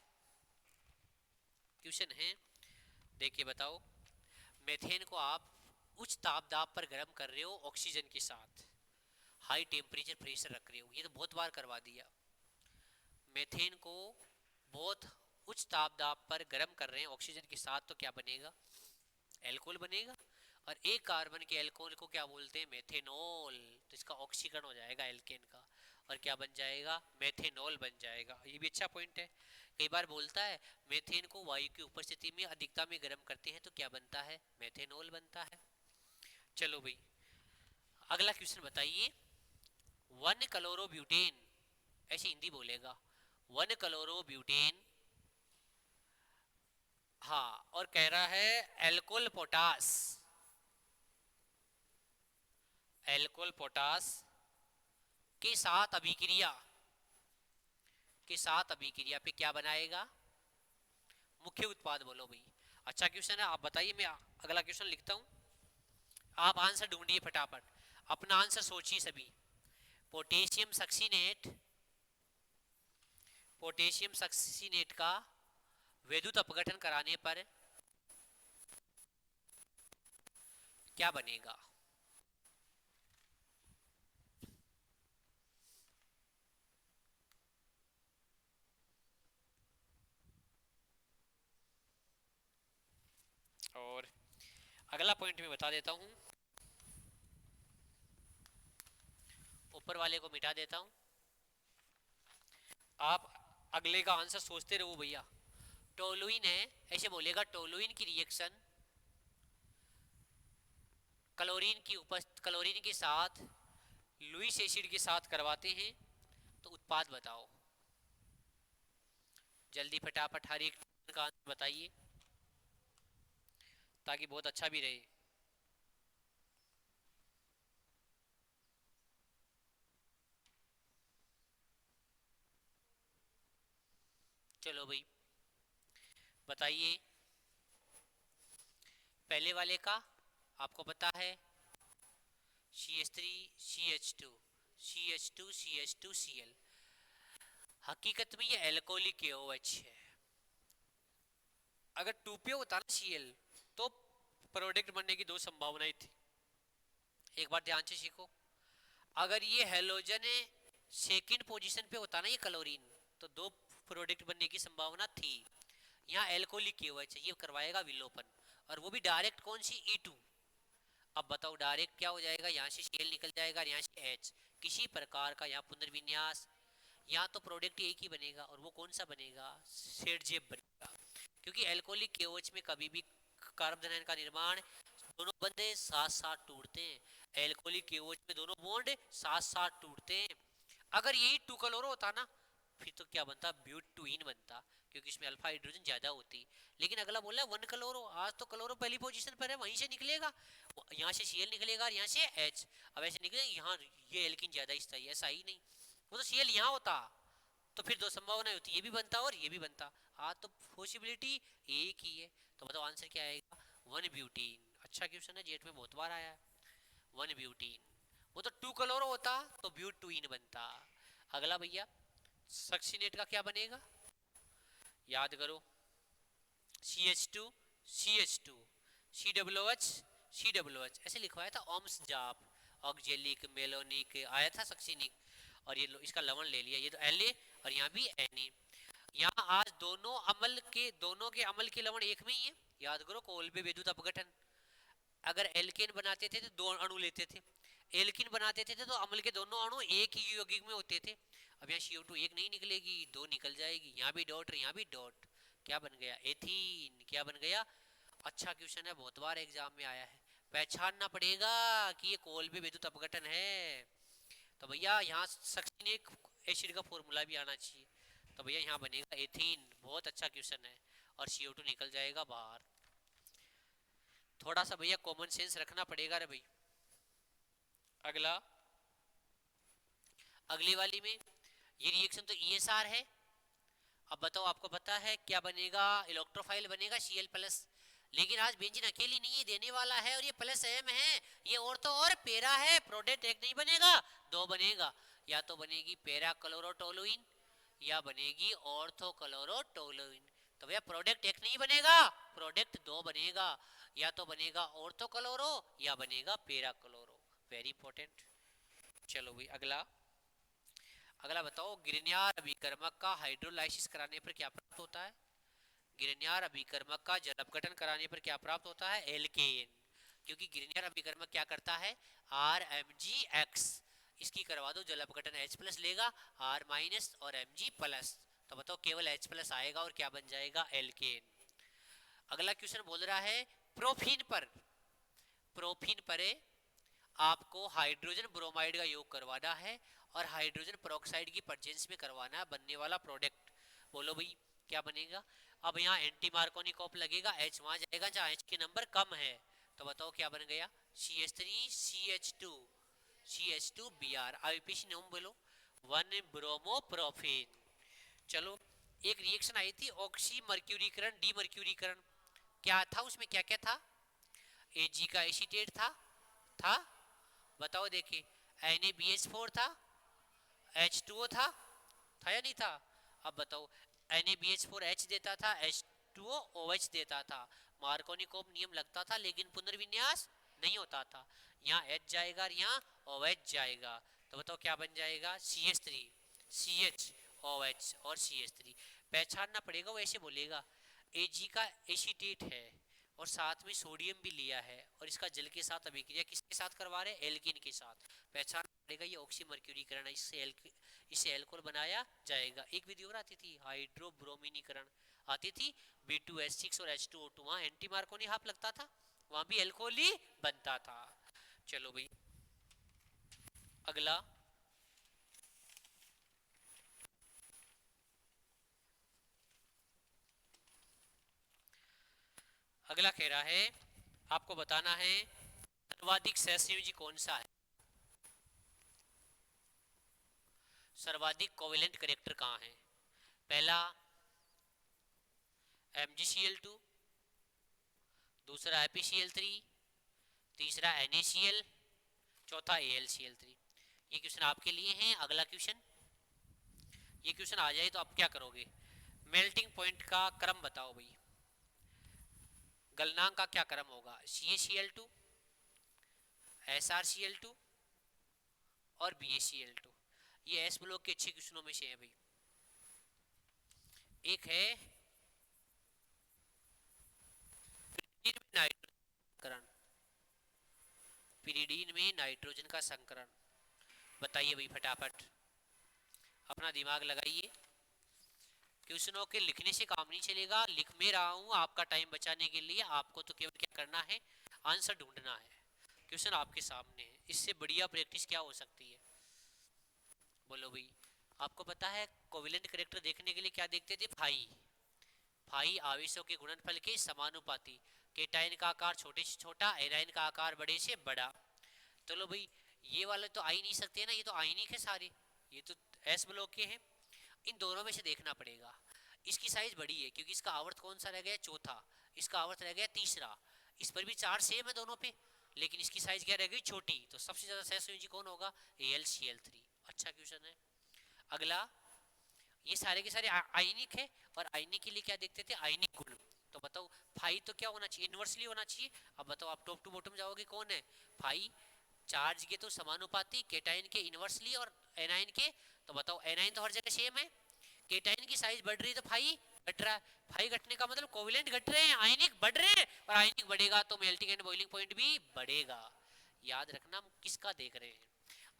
क्वेश्चन है, देखिए बताओ। मेथेन को आप उच्च ताप दाब पर गर्म कर रहे हो ऑक्सीजन के साथ, हाई टेम्परेचर प्रेशर रख रहे हो, ये तो बहुत बार करवा दिया। मेथेन को बहुत उच्च ताप दाब पर गर्म कर रहे हैं ऑक्सीजन के साथ, तो क्या बनेगा, एल्कोहल बनेगा। और एक कार्बन के एल्कोहल को क्या बोलते हैं, मेथेनॉल। तो इसका ऑक्सीकरण हो जाएगा एल्केन का, और क्या बन जाएगा, मेथेनॉल बन जाएगा। ये भी अच्छा पॉइंट है, कई बार बोलता है मेथेन को वायु की उपस्थिति में अधिकता में गर्म करते हैं तो क्या बनता है, मेथेनॉल बनता है। चलो भाई अगला क्वेश्चन बताइए। 1 क्लोरोब्यूटेन, ऐसे हिंदी बोलेगा, 1 क्लोरोब्यूटेन, हाँ, और कह रहा है एल्कोहल पोटास, एल्कोहल पोटास के साथ अभिक्रिया, के साथ अभिक्रिया पे क्या बनाएगा, मुख्य उत्पाद बोलो भाई। अच्छा क्वेश्चन है, आप बताइए, मैं अगला क्वेश्चन लिखता हूँ, आप आंसर ढूंढिए फटाफट, अपना आंसर सोचिए सभी। पोटेशियम सक्सीनेट, पोटेशियम सक्सीनेट का विद्युत अपघटन कराने पर क्या बनेगा। और अगला पॉइंट मैं बता देता हूं, ऊपर वाले को मिटा देता हूं, आप अगले का आंसर सोचते रहो भैया। टोलुइन है, ऐसे बोलेगा, टोलुइन की रिएक्शन क्लोरीन के साथ लुईस एसिड के साथ करवाते हैं तो उत्पाद बताओ। जल्दी फटाफट हर एक का आंसर बताइए ताकि बहुत अच्छा भी रहे। चलो भाई बताइए, पहले वाले का आपको पता है, CH3 CH2 CH2 CH2 Cl, हकीकत में ये एल्कोहलिक KOH है। अगर 2 पे होता ना Cl तो प्रोडक्ट बनने की 2 संभावनाएं थी। एक बार ध्यान से सीखो, अगर ये हेलोजन है सेकंड पोजीशन पे होता ना ये क्लोरीन, तो दो प्रोडक्ट बनने की संभावना थी। यहाँ एल्कोहलिक KOH ये करवाएगा विलोपन, और वो भी डायरेक्ट कौन सी E2। अब बताओ डायरेक्ट क्या हो जाएगा, यहाँ से Cl निकल जाएगा और यहाँ से H, किसी प्रकार का यहाँ पुनर्विन्यास, यहाँ तो प्रोडक्ट एक ही बनेगा, और वो कौन सा बनेगा, सेडजेब बनेगा। क्योंकि एल्कोहलिक KOH में कभी भी कार्बन आयन का निर्माण, दोनों बंदे साथ साथ टूटते हैं। एल्कोहलिक KOH में दोनों बॉन्ड साथ साथ टूटते हैं। अगर यही 2 क्लोरो होता ना, फिर तो क्या बनता, ब्यूटूइन बनता, क्योंकि इसमें अल्फा हाइड्रोजन ज्यादा होती। लेकिन अगला बोला 1 क्लोरो, आज तो क्लोरो पहली पोजीशन पर है, वहीं से निकलेगा, यहाँ से Cl निकलेगा और यहाँ से H। अब ऐसे निकले यहाँ ये एल्किन ज्यादा स्थायी, ऐसा ही नहीं, वो तो Cl यहाँ होता तो फिर दो संभावनाएं होती, ये भी बनता और ये भी बनता। हाँ तो पॉसिबिलिटी एक ही है। तो बताओ आंसर क्या आएगा, 1 ब्यूटीन। अच्छा क्वेश्चन है, जेट में बहुत बार आया है। 1 ब्यूटीन, वो तो 2 क्लोरो होता तो ब्यूटूइन बनता। अगला भैया सक्सीनेट का क्या बनेगा, याद करो, CH2 CH2 COOH COOH ऐसे लिखवाया था। ओम्स जाप, ऑक्जेलिक, मेलोनिक आया था सक्सीनिक, और ये इसका लवण ले लिया, ये तो Na और यहाँ भी Na। यहाँ आज दोनों के अम्ल के लवण एक में ही है, याद करो कोल्बे विद्युत अपघटन। अगर एल्केन बनाते थे तो 2 अणु लेते थे, एल्किन बनाते थे तो अम्ल के दोनों अणु एक ही यौगिक में होते थे। अब यहाँ CO2 एक नहीं निकलेगी, 2 निकल जाएगी, यहाँ भी डॉट और यहाँ भी डॉट, क्या बन गया, एथीन। क्या बन गया, अच्छा क्वेश्चन है, बहुत बार एग्जाम में आया है, पहचानना पड़ेगा कि ये कोल्बे विद्युत अपघटन है। तो भैया यहाँ सक्सीनिक एसिड का फॉर्मूला भी आना चाहिए, तो भैया यहाँ बनेगा एथीन। बहुत अच्छा क्वेश्चन है, और CO2 निकल जाएगा बाहर। थोड़ा सा भैया कॉमन सेंस रखना पड़ेगा रे भाई। अगला, अगली वाली में ये रिएक्शन तो ESR है। अब बताओ आपको पता है क्या बनेगा, इलेक्ट्रोफाइल बनेगा Cl+। लेकिन आज बेंजीन अकेली नहीं देने वाला है, और ये प्लस M है, ये और तो और पेरा है, प्रोडक्ट एक नहीं बनेगा, 2 बनेगा। या तो बनेगी पेरा क्लोरोटोलुइन या बनेगी ऑर्थो क्लोरोटोलुइन। तो भैया प्रोडक्ट एक नहीं बनेगा, प्रोडक्ट 2 बनेगा, या तो बनेगा ऑर्थो क्लोरो या बनेगा पेरा क्लोरो। Very important. चलो भाई अगला, अगला बताओ गिरन्यार अभिकर्मक का हाइड्रोलाइसिस कराने पर क्या प्राप्त होता है। गिरन्यार अभिकर्मक का जल अपघटन कराने पर क्या प्राप्त होता है, एल्केन। क्योंकि गिरन्यार अभिकर्मक क्या करता है, RMgX, इसकी करवा दो जल अपघटन, H+ लेगा, R- और Mg+। तो बताओ केवल H+ आएगा और क्या बन जाएगा, एल्केन। अगला क्वेश्चन बोल रहा है प्रोफीन पर, प्रोफीन पर आपको हाइड्रोजन ब्रोमाइड का योग करवाना है और हाइड्रोजन पेरोक्साइड की प्रेजेंस में करवाना बनने वाला प्रोडक्ट। बोलो भाई क्या बनेगा। अब यहाँ एंटी मार्कोनिक लगेगा, H वहां जाएगा जहाँ H के नंबर कम है, तो बताओ क्या बन गया, CH3 CH2 Br। IUPAC नाम बोलो, 1 ब्रोमोप्रोफेन। चलो एक रिएक्शन आई थी ऑक्सी मर्क्यूरीकरण डीमर्क्यूरीकरण, क्या था उसमें, क्या क्या था, Ag का एसीटेट था बताओ देखिए, NaBH4 था, H2O था या नहीं था। अब बताओ NaBH4H देता था, H2OOH देता था, मार्कोनिक नियम लगता था, लेकिन पुनर्विन्यास नहीं होता था। यहाँ H जाएगा और यहाँ OH जाएगा, तो बताओ क्या बन जाएगा, CH3 CHOH और CH3। पहचानना पड़ेगा, वो ऐसे बोलेगा Ag का एसीटेट है और साथ में सोडियम भी लिया है, और इसका जल के साथ अभिक्रिया किसके साथ करवा रहे हैं, एल्किन के साथ। पहचान पड़ेगा ये ऑक्सी मर्क्यूरीकरण है, इससे एल्कोहल बनाया जाएगा। एक विधि और आती थी हाइड्रोब्रोमिनीकरण आती थी, B2H6 और H2O2, वहां एंटी मार्कोनी हाफ लगता था, वहां भी एल्कोहल ही बनता था। चलो भाई अगला, अगला कह रहा है आपको बताना है सर्वाधिक सहसंयोजी कौन सा है, सर्वाधिक कोवेलेंट करेक्टर कहाँ है। पहला MgCl2, दूसरा ApCl3, तीसरा NaCl, चौथा AlCl3। ये क्वेश्चन आपके लिए हैं। अगला क्वेश्चन, ये क्वेश्चन आ जाए तो आप क्या करोगे, मेल्टिंग पॉइंट का क्रम बताओ भाई, गलनांक का क्या क्रम होगा, CaCl2, SrCl2 और BaCl2। ये S ब्लॉक के अच्छे क्वेश्चनों में से है भाई। एक है पिरिडीन में नाइट्रोजन, पिरिडीन में नाइट्रोजन का संकरण। बताइए भाई फटाफट, अपना दिमाग लगाइए। क्वेश्चनों के लिखने से काम नहीं चलेगा, लिख में रहा हूं आपका टाइम बचाने के लिए। आपको तो केवल क्या करना है, आंसर ढूंढना है। क्वेश्चन आपके सामने है, इससे बढ़िया प्रैक्टिस क्या हो सकती है? बोलो भाई। आपको पता है कोवेलेंट कैरेक्टर देखने के लिए क्या देखते थे? फाई। फाई आवेशों के गुणनफल के समानुपाती। केटाइन का आकार छोटे से छोटा, एनाइन का आकार बड़े से बड़ा। चलो भाई, ये वाले तो आ ही नहीं सकते ना, ये तो आयनिक है सारे, ये तो एस ब्लॉक के हैं। इन दोनों में से देखना पड़ेगा। इसकी साइज बड़ी है क्योंकि इसका आवर्त कौन सा रह गया? चौथा। इसका आवर्त रह गया तीसरा। इस पर भी चार सेम है दोनों पे, लेकिन इसकी साइज क्या रह गई? छोटी। तो सबसे ज्यादा सहसंयोजी कौन होगा? AlCl3। अच्छा क्वेश्चन है। अगला, ये सारे के सारे आयनिक है, और आयनिक के लिए क्या देखते थे? आयनिक गुण। तो बताओ फाई तो क्या होना चाहिए? इनवर्सली होना चाहिए। अब बताओ आप टॉप टू बॉटम जाओगे, कौन है? फाई। चार्ज के तो समानुपाती, केटाइन के इनवर्सली, और एनाइन के। तो बताओ एनाइन तो हर जगह सेम है, केटाइन की साइज बढ़ रही है तो फाई घट रहा है। फाई घटने का मतलब कोवेलेंट घट रहे हैं, आयनिक बढ़ रहे हैं, और आयनिक बढ़ेगा तो मेल्टिंग एंड बॉइलिंग पॉइंट भी बढ़ेगा। याद रखना हम किसका देख रहे हैं।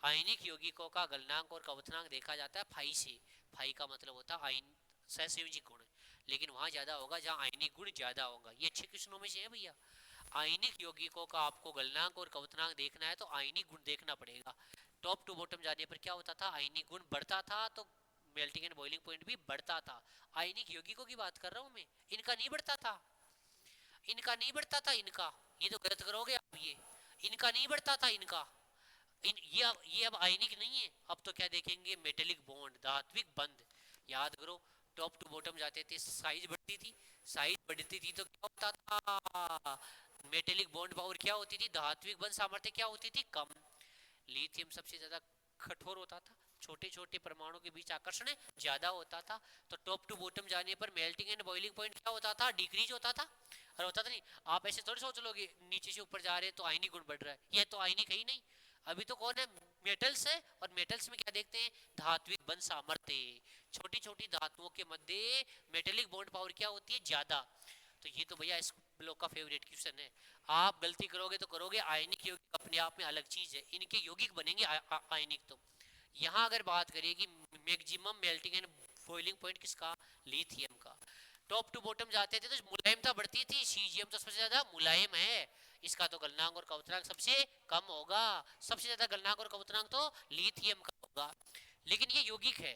आयनिक यौगिकों का गलनांक और क्वथनांक देखा जाता है फाई से। फाई का मतलब होता है आयन सहसंयोजी गुण, लेकिन वहां ज्यादा होगा जहां आयनिक गुण ज्यादा होगा। ये अच्छे क्वेश्चनों में से है भैया। आयनिक यौगिकों का आपको गलनांक और क्वथनांक देखना है तो आयनिक गुण देखना पड़ेगा। टॉप टू बॉटम जाने पर क्या होता था? आयनिक गुण बढ़ता था तो मेल्टिंग एंड बॉइलिंग पॉइंट भी बढ़ता था। आयनिक यौगिकों की बात कर रहा हूं मैं, इनका नहीं बढ़ता था, इनका नहीं बढ़ता था, इनका। ये तो गलत करोगे आप, ये इनका नहीं बढ़ता था, इनका। ये अब आयनिक नहीं है। अब तो क्या देखेंगे? मेटेलिक बॉन्ड, धात्विक बंध। याद करो, टॉप टू बॉटम जाते थे, साइज बढ़ती थी। साइज बढ़ती थी तो क्या होता था? मेटेलिक बॉन्ड पावर क्या होती थी? धात्विक बंध सामर्थ्य क्या होती थी? कम। लिथियम सबसे ज्यादा कठोर होता था, छोटे छोटे परमाणु के बीच आकर्षण ज्यादा होता था। तो टॉप टू बॉटम जाने पर मेल्टिंग एंड बॉइलिंग पॉइंट क्या होता था? डिक्रीज होता था। और होता था नहीं। आप ऐसे थोड़ी सोच लोगे नीचे से ऊपर जा रहे हैं तो आयनिक गुण बढ़ रहा है, यह तो आयनिक है ही नहीं। अभी तो कौन है? मेटल्स है, और मेटल्स में क्या देखते हैं? धात्विक बंध सामर्थ्य। छोटी छोटी धातुओं के मध्य मेटेलिक बॉन्ड पावर क्या होती है? ज्यादा। तो ये तो भैया इस ब्लॉक का फेवरेट क्वेश्चन है। आप गलती करोगे तो करोगे, आयनिक यौगिक अपने आप में अलग चीज है, इनके यौगिक बनेंगे आयनिक। तो यहाँ अगर बात करिए कि maximum melting and boiling point किसका? लिथियम का। टॉप टू बॉटम जाते थे तो मुलायमता बढ़ती थी, सीजियम तो सबसे ज्यादा मुलायम है, इसका तो गलनांक और क्वथनांक सबसे कम होगा। सबसे ज्यादा गलनांक और क्वथनांक तो लिथियम का होगा। लेकिन ये यौगिक है,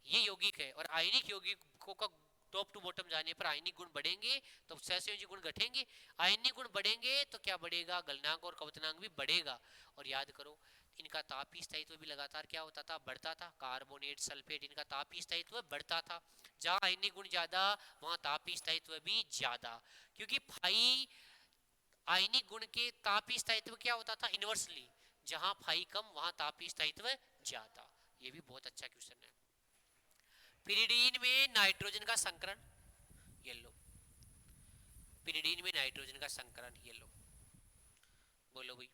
ये यौगिक है, और आयनिक यौगिकों का टॉप टू बॉटम जाने पर आयनिक गुण बढ़ेंगे तो सहसंयोजी गुण घटेंगे। आयनिक गुण बढ़ेंगे तो क्या बढ़ेगा? गलनांक और क्वथनांक भी बढ़ेगा। और याद करो, इनका तापीय स्थायित्व भी लगातार क्या होता था? बढ़ता था। कार्बोनेट, सल्फेट, इनका तापीय स्थायित्व बढ़ता था। जहां आयनिक गुण ज्यादा, वहां तापीय स्थायित्व भी ज्यादा। क्योंकि फाई आयनिक गुण के तापीय स्थायित्व क्या होता था? इनवर्सली। जहां फाई कम, वहां तापीय स्थायित्व ज्यादा। ये भी बहुत अच्छा क्वेश्चन है। पिरिडीन में नाइट्रोजन का संकरण, ये लो। पिरिडीन में नाइट्रोजन का संकरण, ये लो। बोलो भाई।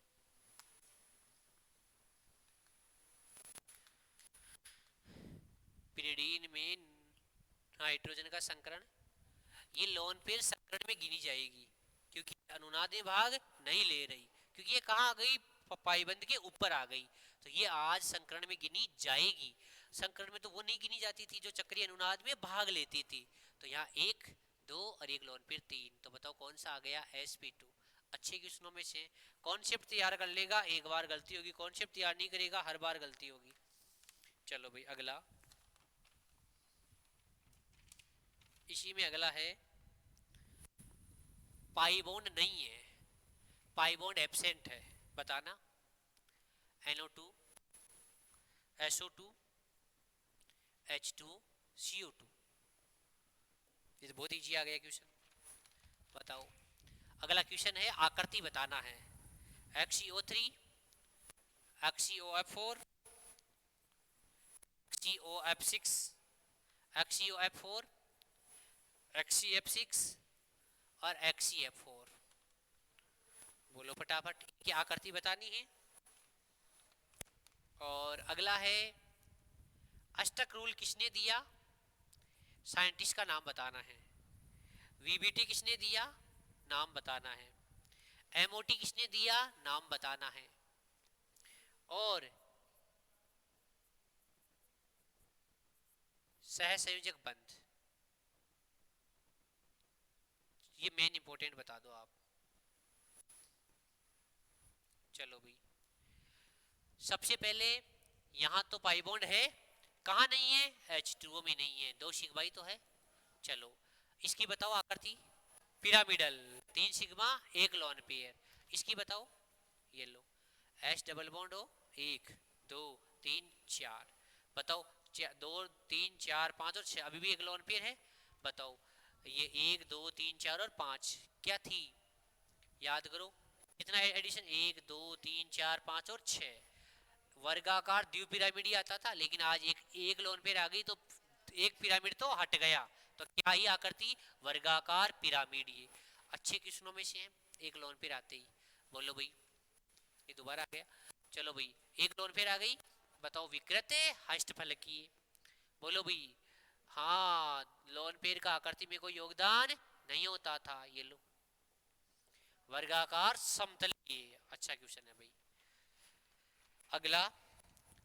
पिरिडीन में नाइट्रोजन का संकरण, ये लोन पेयर संकरण में गिनी जाएगी क्योंकि अनुनाद में भाग नहीं ले रही, क्योंकि ये कहाँ आ गई? पाईबंद के ऊपर आ गई। तो ये आज संकरण में गिनी जाएगी। संकरण में तो वो नहीं गिनी जाती थी जो चक्रीय अनुनाद में भाग लेती थी। तो यहाँ एक, दो और एक लोन पेयर तीन। तो बताओ कौन सा आ गया? sp2। अच्छे क्वेश्चनों में से कॉन्सेप्ट तैयार कर लेगा, एक बार गलती होगी। कॉन्सेप्ट तैयार नहीं करेगा, हर बार गलती होगी। चलो भाई अगला, इसी में अगला है, पाई बॉन्ड नहीं है, पाई बॉन्ड एब्सेंट है, बताना। NO2, SO2, H2, CO2। ये तो बहुत इजी आ गया क्वेश्चन। बताओ। अगला क्वेश्चन है, आकृति बताना है। XCO3, XCOF4, XCOF6, XCOF4, XCF6 और XCF4। बोलो फटाफट, क्या आकृति बतानी है। और अगला है, अष्टक रूल किसने दिया? साइंटिस्ट का नाम बताना है। वीबीटी किसने दिया, नाम बताना है। एमओटी किसने दिया, नाम बताना है। और सह संयोजक बंध, ये मेन इंपॉर्टेंट बता दो आप। चलो भाई, सबसे पहले यहाँ तो पाई बॉन्ड है, कहाँ नहीं है, H2O में नहीं है, 2 सिग्मा ही तो है। चलो इसकी बताओ आकृति, पिरामिडल, 3 सिग्मा 1 लॉन पेयर। इसकी बताओ, ये लो H डबल बॉन्ड हो, 1 2 3 4, बताओ 2 3 4 5 और 6, अभी भी 1 लॉन पेयर है। बताओ ये 1 2 3 4 और 5 क्या थी, याद करो कितना एडिशन, 1 2 3 4 5 और 6। वर्गाकार द्विपिरामिड ही आता था, लेकिन आज एक लोन पेयर आ गई तो एक पिरामिड तो हट गया, तो क्या ही आकृति, वर्गाकार पिरामिड। ये अच्छे क्वेश्चनों में से है, एक लोन पेयर आते ही। बोलो भाई, ये दोबारा आ गया। चलो भाई, एक लोन पेयर आ गई, बताओ विकृत हस्तफलकीय। बोलो भाई, हाँ लोन पेयर का आकृति में कोई योगदान नहीं होता था। ये लो वर्गाकार समतलीय, अच्छा क्वेश्चन है भाई। अगला,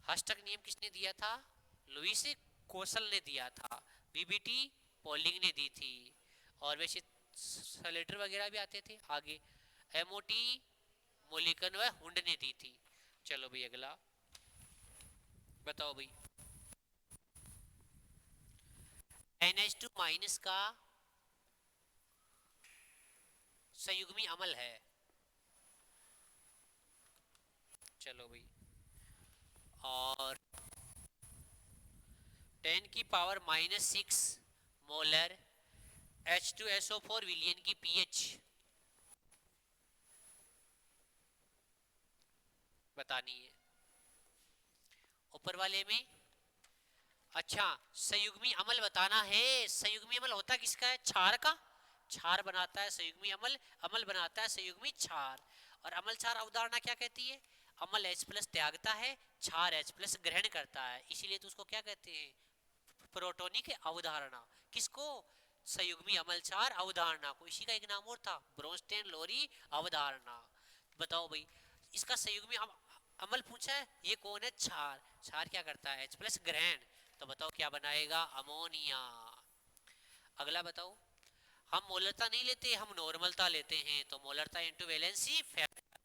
हस्टक नियम किसने दिया था, लुईस कोसल ने दिया था। बीबीटी पॉलिंग ने दी थी, और वैसे सलेटर वगैरह भी आते थे आगे। एमओटी मोलिकन व हुंड ने दी थी। चलो भाई अगला बताओ भाई, NH2 माइनस का संयुग्मी अम्ल है। चलो भाई, और 10 की पावर -6 मोलर H2SO4 विलियन की पीएच बतानी है। ऊपर वाले में, अच्छा संयुग्मी अम्ल बताना है। संयुग्मी अम्ल होता किसका है, क्षार का, क्षार बनाता है संयुग्मी अम्ल, अम्ल बनाता है संयुग्मी क्षार। और अम्ल क्षार अवधारणा क्या कहती है, अम्ल H+ त्यागता है, क्षार H+ ग्रहण करता है, इसीलिए तो उसको क्या कहते हैं, प्रोटोनिक अवधारणा। किसको, संयुग्मी अम्ल क्षार अवधारणा को। इसी का एक नाम और था, ब्रोंस्टेन लोरी अवधारणा। बताओ भाई, इसका संयुग्मी अम्ल पूछा है, ये कौन है, क्षार। क्षार क्या करता है, H+ ग्रहण, तो बताओ क्या बनाएगा, अमोनिया। अगला बताओ, हम मोलरता नहीं लेते, हम नॉर्मलता लेते हैं, तो मोलरता इंटू वैलेंसी फैक्टर,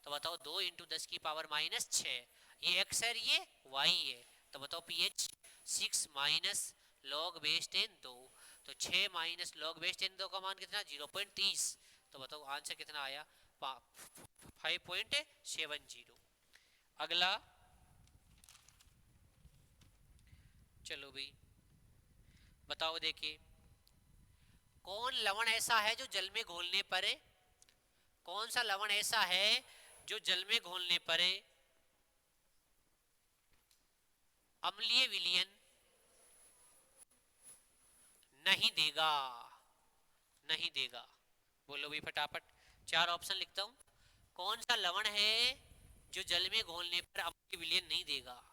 तो बताओ 2 इंटू 10 की पावर -6, ये x है, ये y है, तो बताओ pH 6 माइनस लॉग बेस 10 2, तो 6 माइनस लॉग बेस 10 2 का मान कितना, 0.30, तो बताओ आंसर कितना आया, 5.70। अगला, चलो भाई बताओ, देखिए कौन लवण ऐसा है जो जल में घोलने पर, कौन सा लवण ऐसा है जो जल में घोलने पर अम्लीय विलयन नहीं देगा, नहीं देगा। बोलो भाई फटाफट, 4 ऑप्शन लिखता हूं, कौन सा लवण है जो जल में घोलने पर अम्लीय विलयन नहीं देगा,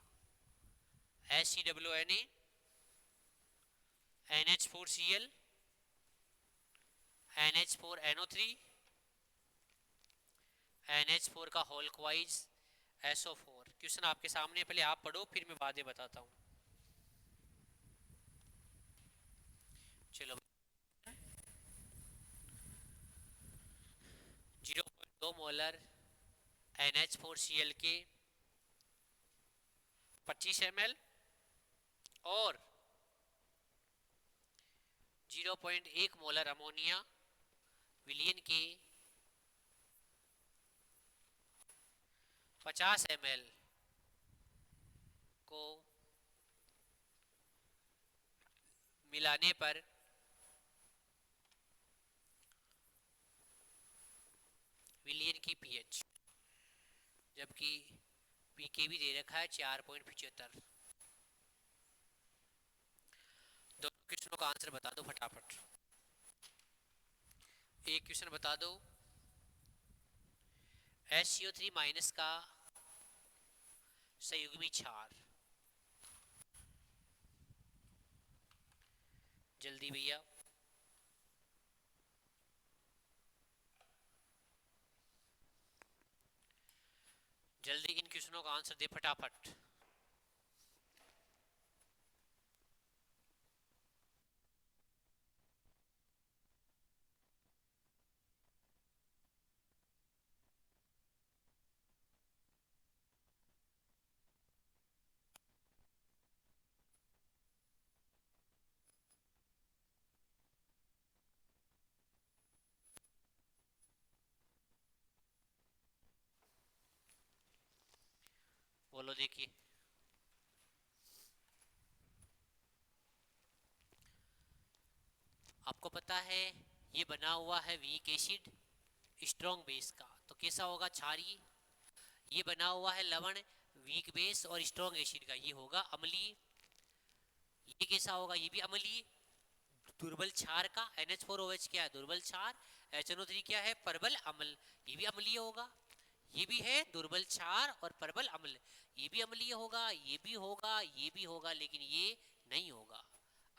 HCWNA, NH4Cl, NH4NO3, NH4 का होल्कवाइज, SO4। क्वेश्चन आपके सामने, पहले आप पढ़ो फिर मैं बातें बताता हूँ। चलो 0.2 मोलर NH4Cl के 25 ml और 0.1 मोलर अमोनिया विलियन के 50 ml को मिलाने पर विलियन की पीएच, जबकि पीके भी दे रखा है 4.75। दोनों क्वेश्चनों का आंसर बता दो फटाफट। एक क्वेश्चन बता दो, HCO3 माइनस का संयुग्मी क्षार, जल्दी भैया, जल्दी इन क्वेश्चनों का आंसर दे फटाफट। बोलो देखिए। आपको पता है ये बना हुआ है वीक एसिड स्ट्रॉन्ग बेस का, तो कैसा होगा क्षारीय। ये बना हुआ है लवण वीक बेस और स्ट्रॉन्ग एसिड का, ये होगा अम्लीय। ये कैसा होगा, ये भी अम्लीय दुर्बल क्षार का। NH4OH क्या है, दुर्बल क्षार। HNO3 क्या है, प्रबल अम्ल, ये भी अम्लीय होगा। ये भी है दुर्बल क्षार और प्रबल अम्ल, ये भी अम्लीय होगा, ये भी होगा, ये भी होगा, लेकिन ये नहीं होगा।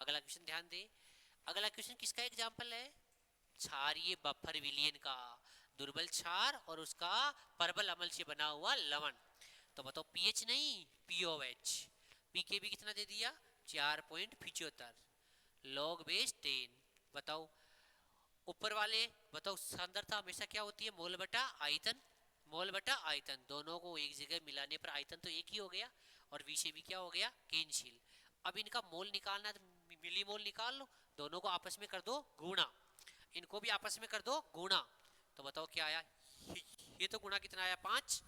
अगला क्वेश्चन ध्यान दे। अगला क्वेश्चन किसका एग्जाम्पल है, क्षारीय बफर विलयन का, दुर्बल क्षार और उसका प्रबल अम्ल से बना हुआ लवण। तो बताओ पीएच नहीं, पीओएच। पीकेबी कितना दे दिया, 4.75 लॉग बेस 10। बताओ ऊपर वाले, बताओ सांद्रता हमेशा क्या होती है, मोल बटा आयतन। मोल बटा आयतन, दोनों को एक जगह मिलाने पर आयतन तो एक ही हो गया, और वी से भी क्या हो गया, केंद्रशील। अब इनका मोल निकालना है तो मिली मोल निकाल लो, दोनों को आपस में कर दो गुणा, इनको भी आपस में कर दो गुणा। तो बताओ क्या आया, ये तो गुणा कितना आया, 5।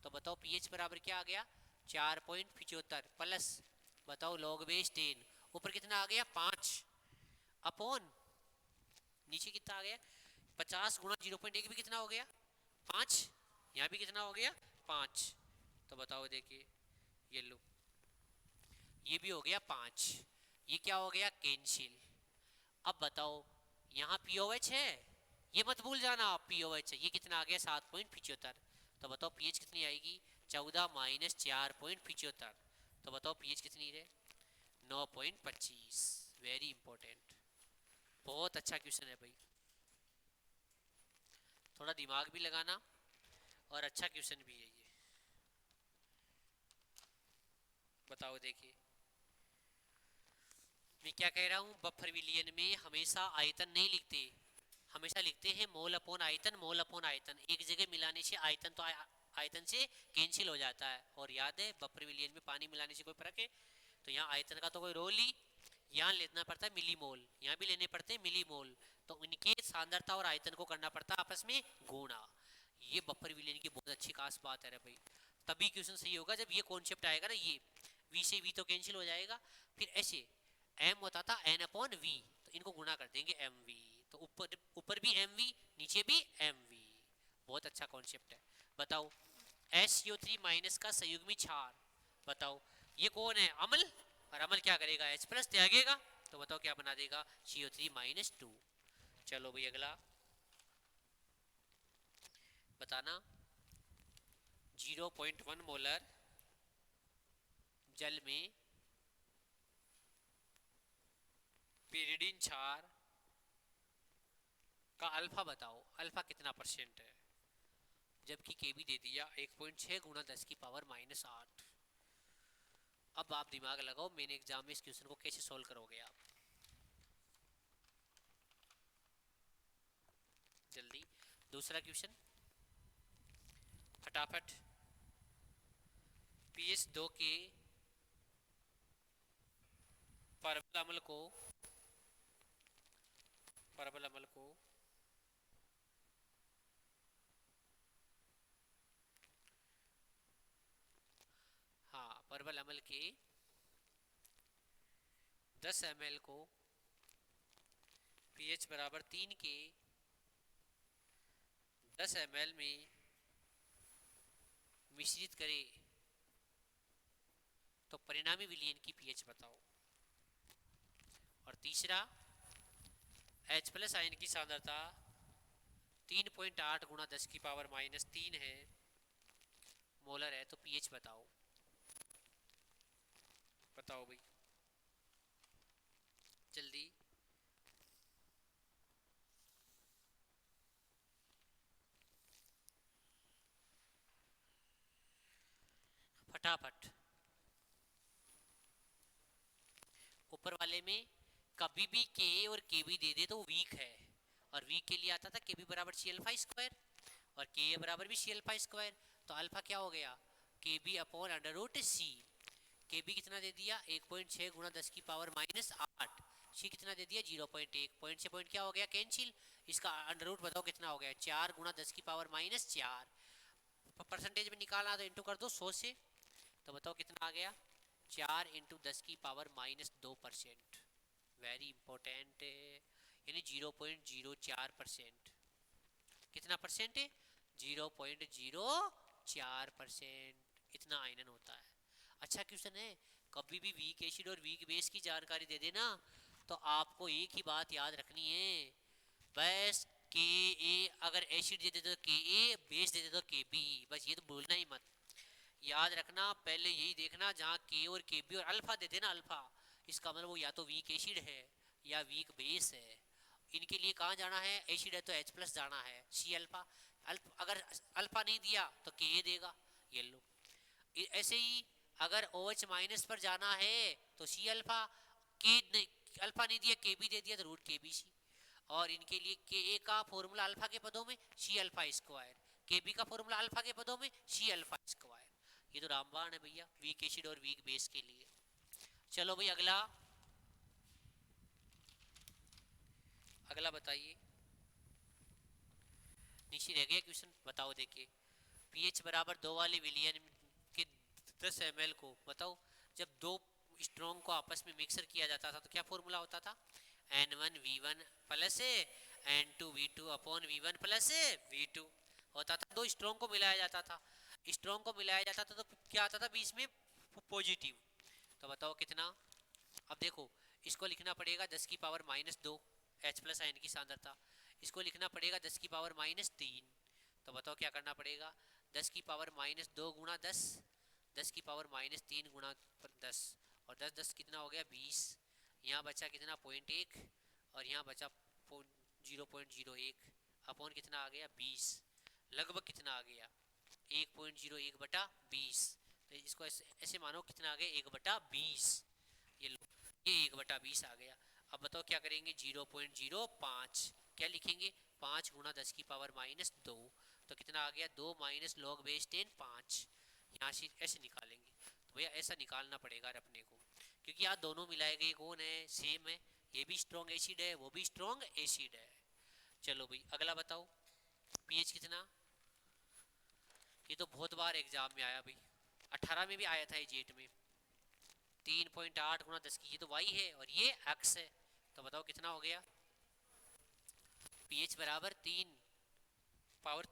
तो बताओ पीएच बराबर क्या आ गया, 4.75 प्लस, बताओ लॉग बेस 10, ऊपर कितना आ गया 5, अपॉन नीचे कितना आ गया 50 गुणा 0.1 भी कितना हो गया 5, यहाँ भी कितना हो गया 5। तो बताओ देखिए, ये लो, ये भी हो गया 5, ये क्या हो गया कैंसिल। अब बताओ यहाँ पीओएच है, ये मत भूल जाना पीओएच है, ये कितना आ गया 7.75। तो बताओ पीएच कितनी आएगी, 14 माइनस 4.75। तो बताओ पीएच कितनी है, 9.25। वेरी इंपॉर्टेंट, बहुत अच्छा क्वेश्चन है भाई, थोड़ा दिमाग भी लगाना, और अच्छा क्वेश्चन भी है ये। बताओ देखिए, मैं क्या कह रहा हूँ, बफर विलियन में हमेशा आयतन नहीं लिखते, हमेशा लिखते हैं मोल अपॉन आयतन, मोल अपॉन आयतन। एक जगह मिलाने से आयतन तो आयतन से कैंसिल हो जाता है। और याद है बफर विलियन में पानी मिलाने से कोई फर्क है, तो यहाँ आयतन का तो कोई रोल ही, यहाँ लेना पड़ता है मिली मोल, यहाँ भी लेने पड़ते हैं मिली मोल, तो उनके सांद्रता और आयतन को करना पड़ता है आपस में गुणा। ये बफर विलियन की बहुत अच्छी खास बात है भाई, तभी क्वेश्चन सही होगा जब ये कॉन्सेप्ट आएगा ना, ये वी से वी तो कैंसिल हो जाएगा, फिर ऐसे एम होता था एन अपॉन वी, तो इनको गुणा कर देंगे एम वी, तो ऊपर ऊपर भी एम वी नीचे भी एम वी। बहुत अच्छा कॉन्सेप्ट है। बताओ SO3 माइनस का संयुग्मी क्षार, बताओ ये कौन है, अम्ल, और अम्ल क्या करेगा H प्लस त्यागेगा, तो बताओ क्या बना देगा CO3 माइनस 2। चलो भाई अगला बताना, 0.1 मोलर जल में pyridine क्षार का अल्फा बताओ, अल्फा कितना परसेंट है, जबकि केबी दे दिया 1.6 गुणा 10 की पावर माइनस 8। अब आप दिमाग लगाओ, मैंने एग्जाम में इस क्वेश्चन को कैसे सोल्व करोगे आप, जल्दी। दूसरा क्वेश्चन फटाफट, PS2 के परबल अम्ल को, परबल अम्ल को हाँ परबल अम्ल के 10 ml को pH बराबर 3 के 10 ml में मिश्रित करें, तो परिणामी विलयन की pH बताओ। और तीसरा, H प्लस आयन की सांद्रता 3.8 गुणा 10 की पावर माइनस 3 है, मोलर है, तो pH बताओ। बताओ भाई जल्दी। फटाफट। ऊपर वाले में कभी भी के और के बी दे दे तो वीक है, और वीक के लिए आता था के बी बराबर सी अल्फा स्क्वायर और के ए बराबर भी सी अल्फा स्क्वायर। तो अल्फा क्या हो गया, के बी अपॉन अंडर रूट सी। के बी कितना दे दिया 1.6 गुणा 10 की पावर माइनस 8। सी कितना दे दिया 0.1। पॉइंट से पॉइंट क्या हो गया कैंसिल। इसका अंडर रूट बताओ कितना हो गया 4 गुणा 10 की पावर माइनस 4। परसेंटेज में निकालना तो इंटू कर दो 100 से, तो बताओ कितना आ गया 4 इंटू 10 की पावर माइनस 2%। वेरी इंपॉर्टेंट है, यानी 0.04%। कितना परसेंट है 0.04%। इतना आयनन होता है। अच्छा क्वेश्चन है, कभी भी वीक एसिड और वीक बेस की जानकारी दे देना तो आपको एक ही बात याद रखनी है, बस के ए अगर एसिड दे दे तो के ए, बेस दे दे तो के बी, बस ये तो भूलना ही मत। याद रखना पहले यही देखना जहाँ के और के बी और अल्फा दे देना अल्फा, इसका मतलब वो या तो वीक एसिड है या वीक बेस है। इनके लिए कहाँ जाना है, एसिड है तो H प्लस जाना है सी अल्फा। अगर अल्फा नहीं दिया तो के ए देगा, ये लो। ऐसे ही अगर OH माइनस पर जाना है तो सी अल्फा, के अल्फा नहीं दिया के बी दे दिया तो रूट के बी सी। और इनके लिए के ए का फॉर्मूला अल्फा के पदों में सी अल्फा स्क्वायर, के बी का फॉर्मूला अल्फा के पदों में सी अल्फा स्क्वायर। ये तो रामबाण है भैया वीक एसिड और वीक बेस के लिए। चलो भाई अगला, अगला बताइए। नीचे रह गया क्वेश्चन, बताओ देखिए। पीएच बराबर 2 वाले विलियन के 10 ml को बताओ जब दो स्ट्रॉन्ग को आपस में मिक्सर किया जाता था तो क्या फॉर्मूला होता था, N1V1 plus N2V2 upon V1 plus V2 होता था। दो स्ट्रॉन्ग को मिलाया जाता था, स्ट्रॉन्ग को मिलाया जाता था तो क्या आता था बीच में पॉजिटिव। तो बताओ कितना। अब देखो इसको लिखना पड़ेगा 10 की power minus 2 H plus ion की सांद्रता, इसको लिखना पड़ेगा 10 की पावर माइनस 3। तो बताओ क्या करना पड़ेगा 10 की पावर माइनस 2 गुणा 10, 10 की पावर माइनस 3 गुणा 10, और 10 10 कितना हो गया 20। यहाँ बचा कितना 0.1 और यहाँ बचा 0.01 अपॉन कितना आ गया 20। लगभग कितना आ गया 1.01 बटा 20। तो इसको ऐसे मानो कितना आ गया 1 बटा 20। ये लो, ये 1 बटा 20 आ गया। अब बताओ क्या करेंगे 0.05 क्या लिखेंगे 5 गुणा 10 की पावर माइनस 2। तो कितना आ गया 2 माइनस लॉग बेस 10 5। यहाँ से ऐसे निकालेंगे तो भैया ऐसा निकालना पड़ेगा अपने को, क्योंकि यहाँ दोनों मिलाए गए कौन है सेम है, ये भी स्ट्रॉन्ग एसिड है वो भी स्ट्रॉन्ग एसिड है। चलो भाई अगला बताओ पीएच कितना। ये तो बहुत बार एग्जाम में आया भाई, 18 में भी आया था ये जेट में। 3.8 गुणा 10 की, ये तो y है और ये x है। तो बताओ कितना हो गया pH बराबर 3 पावर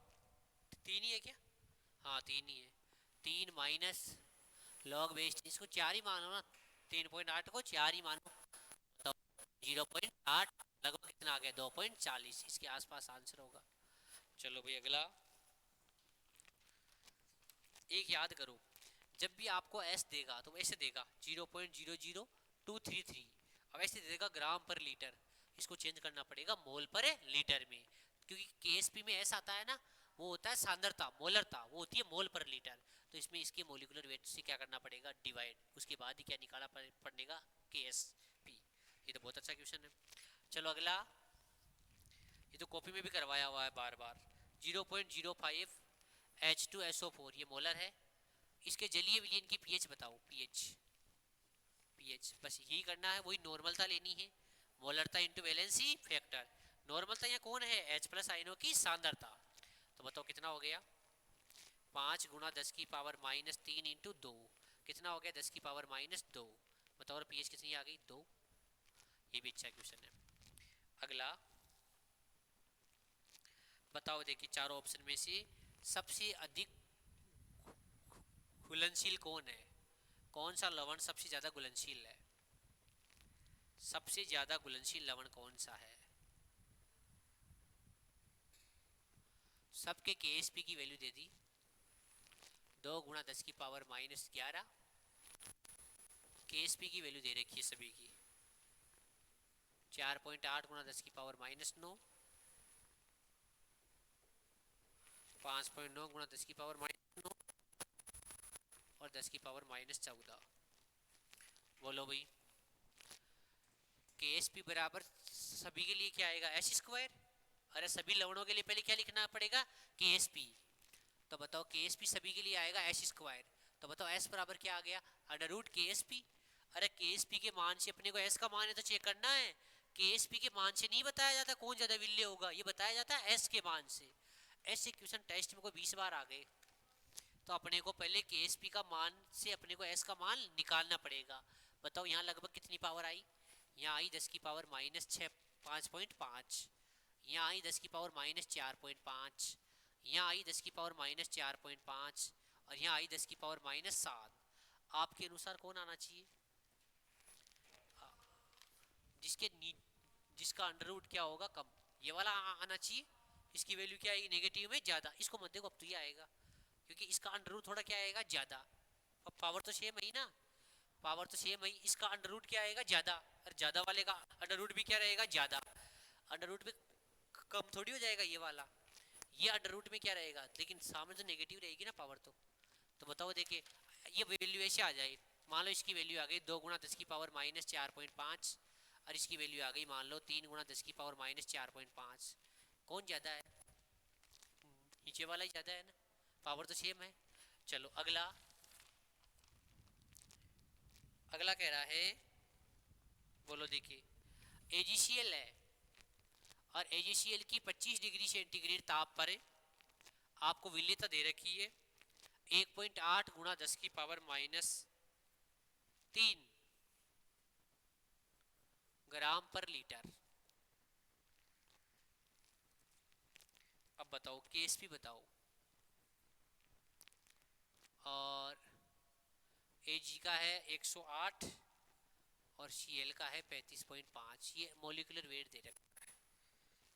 3 ही है क्या, हाँ 3 ही है। 3 माइनस लॉग बेस, इसको 4 ही मानो ना, 3.8 को 4 ही मानो तो 0.8 लगभग कितना आ गया 2.40, इसके आसपास आंसर होगा। चलो भाई अगला, एक याद करो जब भी आपको S देगा तो ऐसे देगा 0.00233, अब ऐसे देगा ग्राम पर लीटर, इसको चेंज करना पड़ेगा मोल पर लीटर में, क्योंकि KSP में S आता है ना वो होता है सांद्रता मोलरता, वो होती है मोल पर लीटर। तो इसमें इसके मोलिकुलर वेट से क्या करना पड़ेगा डिवाइड, उसके बाद ही क्या निकाला पड़ेगा KSP। ये तो बहुत अच्छा क्वेश्चन है। चलो अगला, ये तो कॉपी में भी करवाया हुआ है बार बार। 0.05 H2SO4 ये मोलर है, इसके जलीय विलयन की पीएच बताओ। पीएच बस यही करना है, वही नॉर्मलता लेनी है, मोलरता इनटू वैलेंसी फैक्टर। नॉर्मलता यहाँ कौन है H प्लस आयनों की सांद्रता। तो बताओ कितना हो गया 5 गुणा 10 की पावर माइनस 3 इंटू 2, कितना हो गया 10 की पावर माइनस 2। बताओ और पीएच कितनी आ गई 2। ये भी अच्छा क्वेश्चन है। अगला बताओ देखिए चारों ऑप्शन में से सबसे अधिक घुलनशील कौन है, कौन सा लवण सबसे ज्यादा घुलनशील है, सबसे ज्यादा घुलनशील लवण कौन सा है। सबके KSP की वैल्यू दे दी 2 गुणा 10 की पावर माइनस 11, KSP की वैल्यू दे रखी है सभी की 4.8 गुणा 10 की पावर माइनस 9, 5.9 गुणा 10 की पावर माइनस 9 और 10 की पावर -14। बोलो भाई, के एस पी बराबर सभी के लिए क्या आएगा, एस स्क्वायर। अरे सभी लवणों के लिए पहले क्या लिखना पड़ेगा, के एस पी। तो बताओ के एस पी सभी के लिए आएगा एस स्क्वायर। तो बताओ एस बराबर क्या आ गया, अंडर रूट के एस पी। अरे के एस पी के मान से अपने को एस का मान है तो चेक करना है। के एस पी के मान से नहीं बताया जाता कौन ज्यादा विल्य होगा, ये बताया जाता है एस के मान से। ऐसे क्वेश्चन टेस्ट में कोई 20 बार आ गए, तो अपने को पहले के एस पी का मान से अपने को एस का मान निकालना पड़ेगा। बताओ यहाँ लगभग कितनी पावर आई, यहाँ आई 10 की पावर -5.5। यहाँ आई 10 की पावर -4.5। यहाँ आई 10 की पावर -4.5। और यहाँ आई 10 की पावर -7। आपके अनुसार कौन आना चाहिए, जिसके जिसका अंडर रूट क्या होगा कम, ये वाला आना चाहिए। इसकी वैल्यू क्या आएगी, नेगेटिव में ज्यादा। इसको मत देखो, अब तो ये आएगा क्योंकि इसका अंडर रूट थोड़ा क्या आएगा, ज्यादा। अब पावर तो सेम है ही ना, पावर तो सेम है, इसका अंडर रूट क्या आएगा, ज्यादा। और ज्यादा वाले का अंडर रूट भी क्या रहेगा, ज्यादा। अंडर रूट में कम थोड़ी हो जाएगा ये वाला, ये अंडर रूट में क्या रहेगा, लेकिन सामने तो नेगेटिव रहेगी ना पावर। तो बताओ देखिए, ये वैल्यू ऐसे आ जाए। मान लो इसकी वैल्यू आ गई 2 गुणा 10 की पावर -4.5, और इसकी वैल्यू आ गई मान लो 3 गुणा 10 की पावर -4.5। कौन ज्यादा है, नीचे वाला ही ज्यादा है ना, पावर तो सेम है। चलो अगला, अगला कह रहा है, बोलो देखिए एजीसीएल है, और एजीसीएल की 25 डिग्री सेंटीग्रेड ताप पर आपको विलेयता दे रखी है 1.8 गुणा 10 की पावर -3 ग्राम पर लीटर। अब बताओ केएसपी बताओ, और एजी का है 108 और सीएल का है 35.5। ये मोलिकुलर वेट दे रखा है।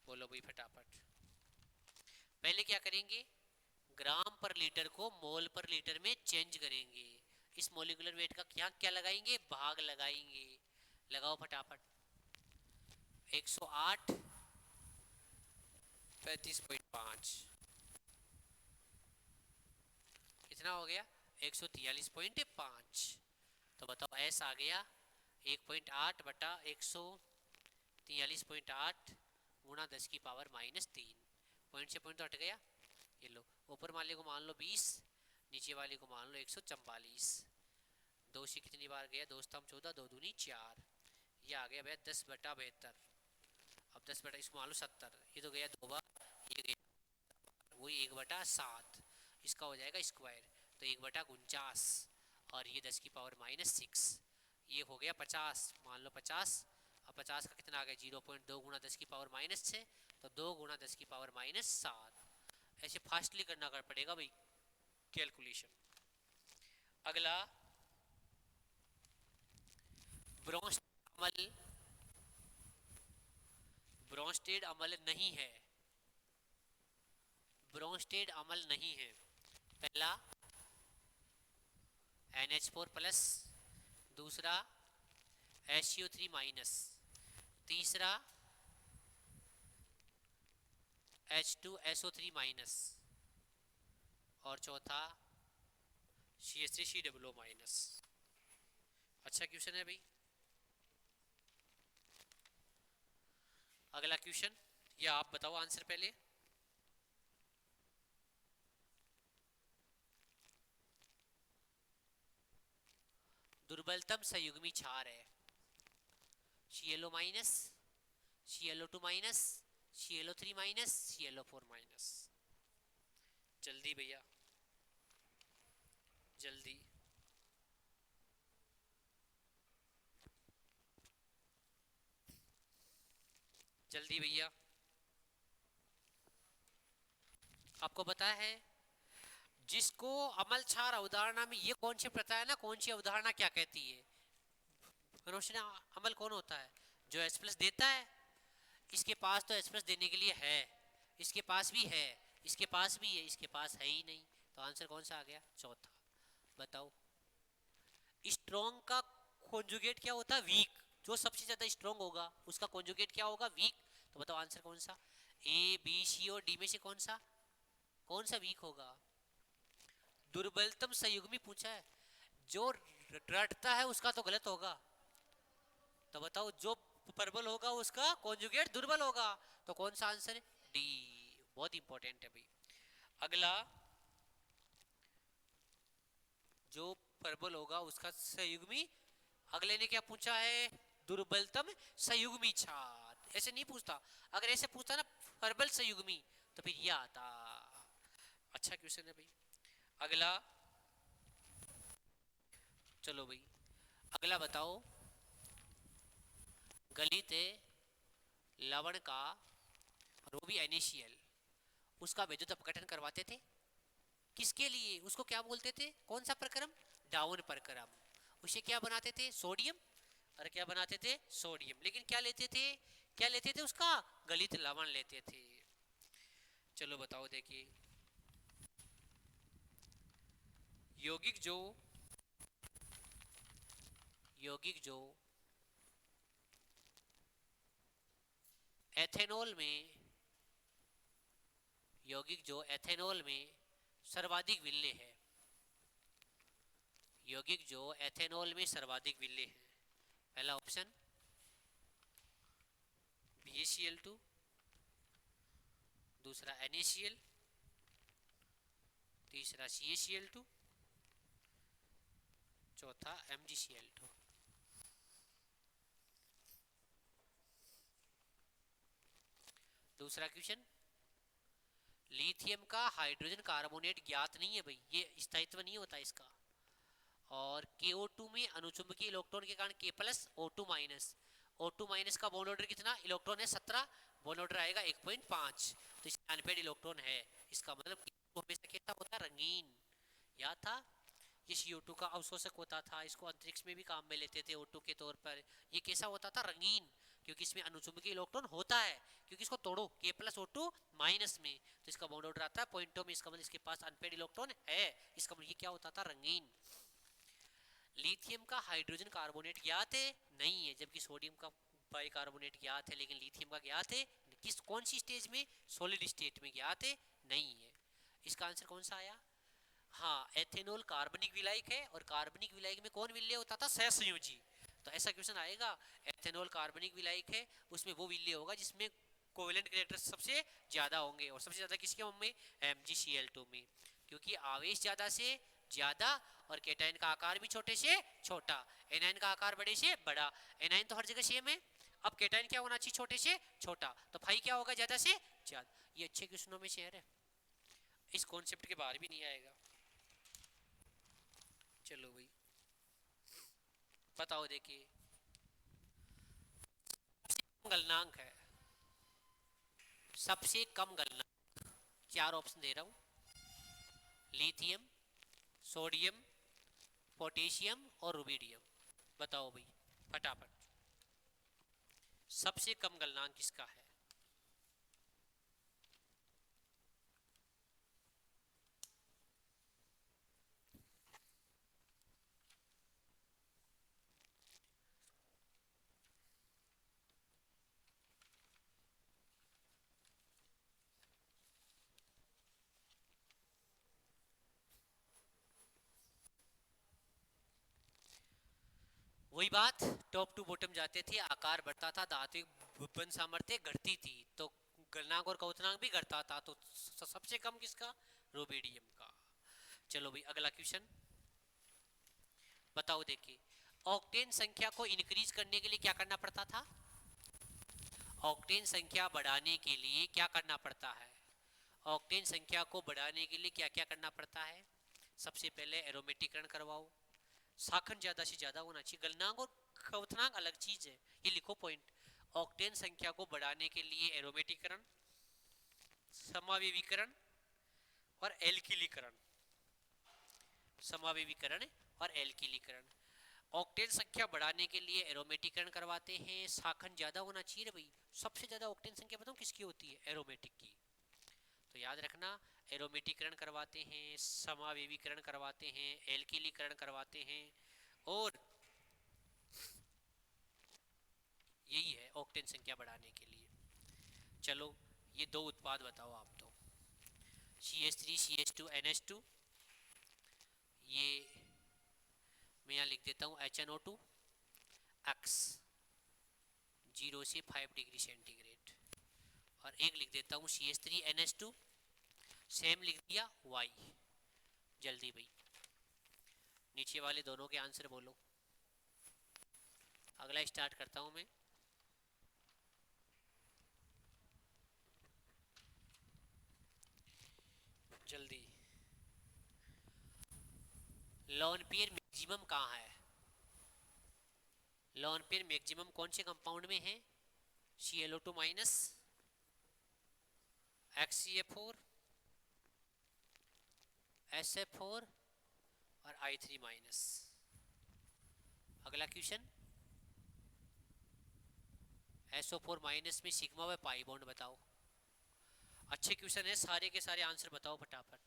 बोलो भाई फटाफट, पहले क्या करेंगे, ग्राम पर लीटर को मोल पर लीटर में चेंज करेंगे। इस मोलिकुलर वेट का क्या क्या लगाएंगे, भाग लगाएंगे। लगाओ फटाफट, 108 35.5 कितना हो गया, 143.5। तो बताओ एस आ गया 1.8 बटा 143.8 गुणा 10 की पावर -3। पॉइंट से पॉइंट तो हट गया। ये लो, ऊपर वाले को मान लो 20, नीचे वाले को मान लो 144। दो से कितनी बार गया, दो स्तंभ 14, दो दूनी 4। ये आ गया भैया 10 बटा 72। अब 10 बटा इसको मान लो 70, ये तो गया 2 बार, ये गया वही 1/7। इसका हो जाएगा स्क्वायर, तो 1/49, और ये 10 की पावर -6। ये हो गया 50, मान लो 50। अब 50 का कितना आ गया, 0.2 गुणा 10 की पावर -6, तो 2 गुणा 10 की पावर -7। ऐसे फास्टली करना कर पड़ेगा भाई कैलकुलेशन। अगला, ब्रोंस्टेड अम्ल, ब्रोंस्टेड अम्ल नहीं है, ब्रोंस्टेड अम्ल नहीं है। पहला NH4+, दूसरा SO3-, तीसरा H2SO3-, और चौथा CH3COO-। अच्छा क्वेश्चन है भाई। अगला क्वेश्चन, या आप बताओ आंसर पहले। दुर्बलतम संयुग्मी क्षार है ClO-, ClO2-, ClO3-, ClO4-। जल्दी भैया जल्दी, जल्दी भैया। आपको पता है जिसको अमल क्षार अवधारणा में ये कॉन्सेप्ट पता है ना, कौन सी अवधारणा क्या कहती है। रोशनी, अमल कौन होता है, जो H+ देता है। इसके पास तो H+ देने के लिए है, इसके पास भी है, इसके पास भी है, इसके पास है ही नहीं। तो आंसर कौन सा आ गया, चौथा। बताओ, स्ट्रॉन्ग का कॉन्जुगेट क्या होता है, वीक। जो सबसे ज्यादा स्ट्रॉन्ग होगा उसका कॉन्जुगेट क्या होगा, वीक। तो बताओ आंसर कौन सा, A, B, C और D में से कौन सा वीक होगा। दुर्बलतम संयुग्मी पूछा है, जो रटता है उसका तो गलत होगा। तो बताओ, जो प्रबल होगा उसका कॉन्जुगेट दुर्बल होगा। तो कौन सा आंसर है? डी। बहुत इंपॉर्टेंट है भाई। अगला, जो प्रबल होगा उसका संयुग्मी। अगले ने क्या पूछा है? दुर्बलतम संयुग्मी छात। ऐसे नहीं पूछता। अगर ऐसे पूछता ना प्रबल संयुग्मी, तो फिर ये आता। अच्छा क्वेश्चन है भाई। अगला, चलो भाई, अगला बताओ। गलित लवण का, और वो भी NaCl, उसका विद्युत अपघटन करवाते थे। किसके लिए? उसको क्या बोलते थे? कौन सा प्रक्रम? डाउन प्रक्रम। उसे क्या बनाते थे? सोडियम। और क्या बनाते थे? सोडियम। लेकिन क्या लेते थे? क्या लेते थे उसका? गलित लवण लेते थे। चलो बताओ, देखिए, यौगिक जो यौगिक जो एथेनॉल में यौगिक जो एथेनॉल में सर्वाधिक विरले है। यौगिक जो एथेनॉल में सर्वाधिक विरले हैं। पहला ऑप्शन BaCl2, दूसरा NaCl, तीसरा CaCl2, चौथा MgCl2। दूसरा क्वेश्चन, लिथियम का हाइड्रोजन कार्बोनेट ज्ञात नहीं है भाई, ये स्थायित्व नहीं होता इसका। और KO2 में अनुचुंबकीय इलेक्ट्रॉन के कारण K plus O2 minus. O2 minus का बॉन्ड ऑर्डर कितना? इलेक्ट्रॉन है 17, बॉन्ड ऑर्डर आएगा 1.5। तो इसमें अनपेड इलेक्ट्रॉन है। इसका मतलब हमेशा कैसा होता? रंगीन। याद था? ये CO2 का अवशोषक होता था, इसको अंतरिक्ष में भी काम में लेते थे O2 के तौर पर। ये कैसा होता था? रंगीन। क्योंकि इसमें अनुचुंबकीय इलेक्ट्रॉन होता है। क्योंकि इसको तोड़ो K प्लस O2 माइनस में, तो इसका बॉन्ड ऑर्डर आता है पॉइंटों में। इसका मतलब इसके पास अनपेड इलेक्ट्रॉन है। इसका मतलब ये क्या होता था? रंगीन। लिथियम का हाइड्रोजन कार्बोनेट ज्ञात है? नहीं है। जबकि सोडियम का बाइकार्बोनेट ज्ञात है, लेकिन लिथियम का ज्ञात है। किस कौन सी स्टेज में? सॉलिड स्टेट में ज्ञात है? नहीं है। इसका आंसर कौन सा आया? हाँ, एथेनॉल कार्बनिक विलायक है, और कार्बनिक विलायक में कौन विलय होता था? सहसंयोजी। तो ऐसा क्वेश्चन आएगा, एथेनॉल कार्बनिक विलायक है, उसमें वो विलय होगा जिसमें कोवेलेंट कैरेक्टर्स सबसे ज्यादा होंगे। और सबसे ज्यादा किसके में? MgCl2 में। क्योंकि आवेश ज्यादा से ज्यादा, और केटाइन का आकार भी छोटे से छोटा, एनाइन का आकार बड़े से बड़ा। एनाइन तो हर जगह सेम है। अब केटाइन क्या होना चाहिए? छोटे से छोटा। तो भाई क्या होगा? ज्यादा से ज्यादा। ये अच्छे क्वेश्चनों में से है। इस कॉन्सेप्ट के बाहर भी नहीं आएगा। चलो भाई, बताओ, देखिए, गलनांक है, सबसे कम गलनांक। चार ऑप्शन दे रहा हूं: लिथियम, सोडियम, पोटेशियम और रुबिडियम। बताओ भाई, फटाफट, सबसे कम गलनांक किसका है? वही बात, टॉप टू बॉटम जाते थे, आकार बढ़ता था, धातु भूपन सामर्थ्य घटती थी, तो गलनांक और क्वथनांक भी घटता था। तो सबसे कम किसका? रुबिडियम का। चलो भाई, अगला क्वेश्चन बताओ। देखिए, ऑक्टेन संख्या को इंक्रीज करने के लिए क्या करना पड़ता था? ऑक्टेन संख्या बढ़ाने के लिए क्या करना पड़ता है? ऑक्टेन संख्या को बढ़ाने के लिए क्या क्या करना पड़ता है? सबसे पहले एरोमेटिकरण करवाओ। साखन ज्यादा से ज्यादा होना चाहिए। गलनांक और क्वथनांक अलग चीज है, ये लिखो पॉइंट। ऑक्टेन संख्या को बढ़ाने के लिए एरोमेटिकरण, समावेवीकरण और एल्किलीकरण। समावेवीकरण और एल्किलीकरण। ऑक्टेन संख्या बढ़ाने के लिए एरोमेटिकरण करवाते हैं। साखन ज्यादा होना चाहिए भाई। सबसे ज्यादा ऑक्टेन संख्या बताऊं किसकी होती है? एरोमेटिक की। तो याद रखना, एरोमेटिकरण करवाते हैं, समावेवीकरण करवाते हैं, एल्किलीकरण करवाते हैं, और यही है ऑक्टेन संख्या बढ़ाने के लिए। चलो, ये दो उत्पाद बताओ आप तो। CH3 CH2 NH2, ये मैं यहाँ लिख देता हूँ HNO2 x 0 से 5 डिग्री सेंटीग्रेड, और एक लिख देता हूँ CH3NH2 सेम लिख दिया y। जल्दी भाई नीचे वाले दोनों के आंसर बोलो। अगला स्टार्ट करता हूँ मैं। जल्दी, लॉन पेयर मैक्सिमम कहाँ है? लॉन पेयर मैक्सिमम कौन से कंपाउंड में है? ClO2 माइनस, XCl4, SF4 और I3 माइनस। अगला क्वेश्चन, SO4 माइनस में सिग्मा व पाई बॉन्ड बताओ। अच्छे क्वेश्चन है, सारे के सारे आंसर बताओ फटाफट।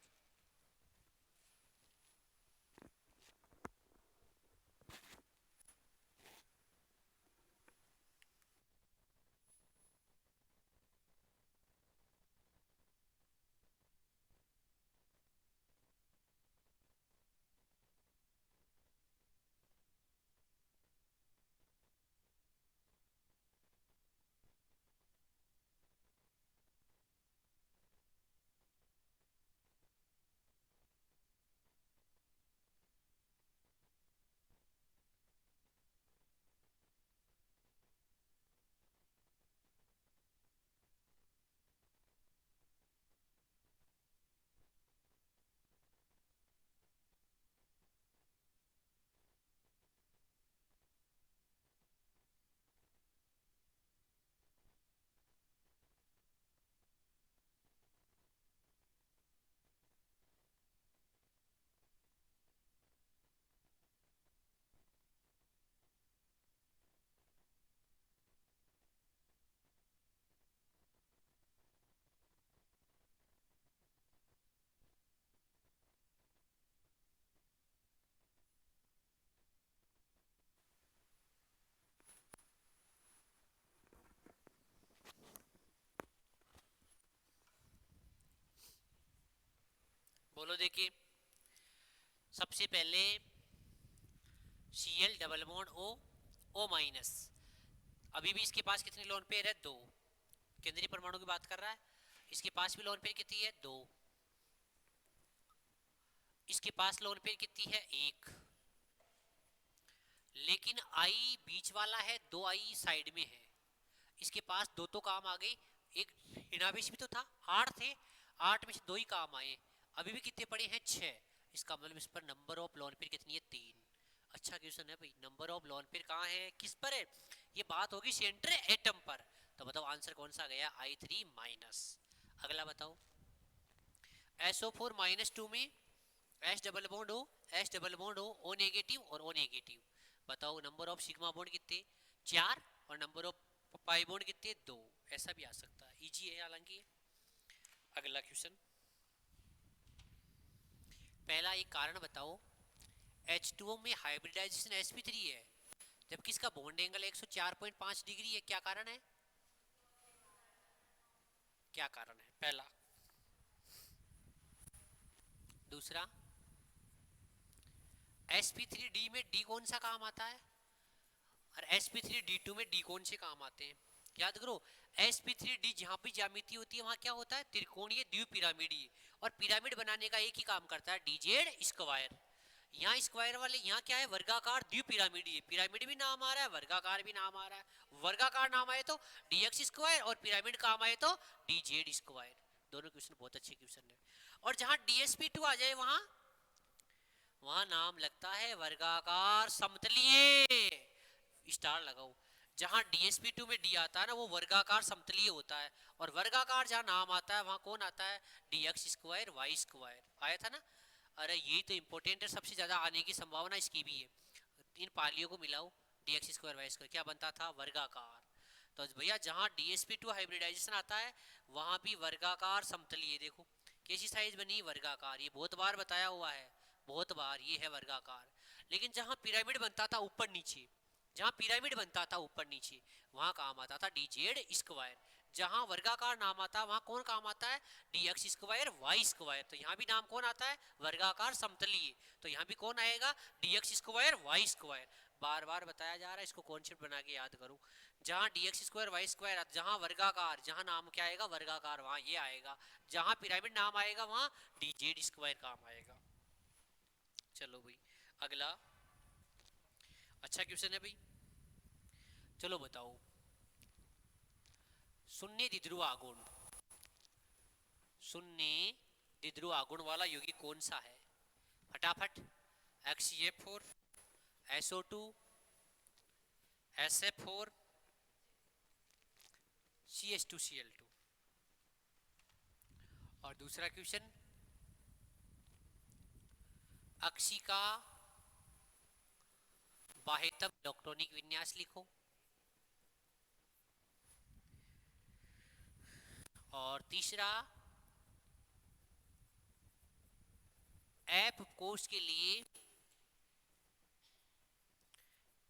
बोलो देखिए, सबसे पहले Cl double bond O minus, अभी भी इसके पास कितने लोन पेयर है? 2। केंद्रीय परमाणु की बात कर रहा है। इसके पास भी लोन पेयर कितनी है? 2। इसके पास लोन पेयर कितनी है? 1। लेकिन I बीच वाला है, 2 I साइड में है। इसके पास 2 तो काम आ गए, एक ऋणावेश भी तो था, 8 थे, 8 में से 2 ही काम आए। अभी भी कितने पड़े हैं? 6। इसका मतलब इस पर नंबर ऑफ लोन पेयर कितनी है? 3। अच्छा क्वेश्चन है भाई, नंबर ऑफ लोन पेयर कहाँ है, किस पर है? ये बात होगी सेंटर एटम पर। तो बताओ आंसर कौन सा गया? I3 minus. अगला बताओ, SO4 माइनस 2 में H डबल बॉन्ड हो, H डबल बॉन्ड हो, O नेगेटिव और O नेगेटिव। बताओ नंबर ऑफ सिग्मा बॉन्ड कितने? 4, और नंबर ऑफ पाई बॉन्ड कितने? 2। ऐसा भी आ सकता है, इजी है हालांकि। अगला क्वेश्चन, पहला एक कारण बताओ, H2O में हाइब्रिडाइजेशन sp3 है, जबकि इसका बॉन्ड एंगल 104.5 डिग्री है। क्या कारण है? क्या कारण है? पहला। दूसरा, sp3d में d कौन सा काम आता है, और sp3d2 में d कौन से काम आते हैं? याद करो, sp3d जहां भी ज्यामिति होती है वहां क्या होता है? त्रिकोणीय द्विपिरामिडीय, और पिरामिड बनाने का एक ही काम करता है, dz स्क्वायर। यहाँ स्क्वायर वाले यहाँ क्या है? वर्गाकार द्विपिरामिडीय। पिरामिड भी नाम आ रहा है, वर्गाकार भी नाम आ रहा है। वर्गाकार नाम आए तो dx स्क्वायर, और पिरामिड काम आए तो dz स्क्वायर। दोनों क्वेश्चन बहुत अच्छे क्वेश्चन है। और जहां dsp2 आ जाए वहां वहां नाम लगता है वर्गाकार समतलीय। स्टार लगाओ। जहां DSP2 में D आता है ना, वो वर्गाकार समतलीय होता है, और वर्गाकार जहां नाम आता है वहां कौन आता है? dx स्क्वायर y स्क्वायर आया था ना। अरे यही तो इंपॉर्टेंट है, सबसे ज्यादा आने की संभावना इसकी भी है। इन पालियों को मिलाओ, dx स्क्वायर y स्क्वायर क्या बनता था? वर्गाकार। तो भैया जहां DSP2 हाइब्रिडाइजेशन आता है वहां भी वर्गाकार समतलीय। देखो कैसी साइज बनी? वर्गाकार। ये बहुत बार बताया हुआ है, बहुत बार, ये है वर्गाकार। लेकिन जहां पिरामिड बनता था ऊपर नीचे, जहां पिरामिड बनता था ऊपर नीचे, वहां काम आता था dz स्क्वायर। जहां वर्गाकार नाम आता है वहां कौन काम आता है, dx स्क्वायर वाई स्क्वायर। तो यहाँ भी नाम कौन आता है, वर्गाकार समतलीय। तो यहाँ भी कौन आएगा, dx स्क्वायर वाई स्क्वायर। बार बार बताया जा रहा है, इसको कॉन्सेप्ट बना के याद करो। जहां dx स्क्वायर वाई स्क्वायर, जहां वर्गाकार, जहां नाम क्या आएगा वर्गाकार, वहां ये आएगा। जहां पिरामिड नाम आएगा वहां dz स्क्वायर काम आएगा। चलो भाई अगला अच्छा क्वेश्चन है भाई। चलो बताओ, शून्य द्विध्रुव आघूर्ण, शून्य द्विध्रुव आघूर्ण वाला यौगिक कौन सा है, फटाफट। XeF4, SO2, SF4, CH2Cl2। और दूसरा क्वेश्चन, अक्षी का बाह्यतम इलेक्ट्रॉनिक विन्यास लिखो। और तीसरा, ऐप कोष के लिए,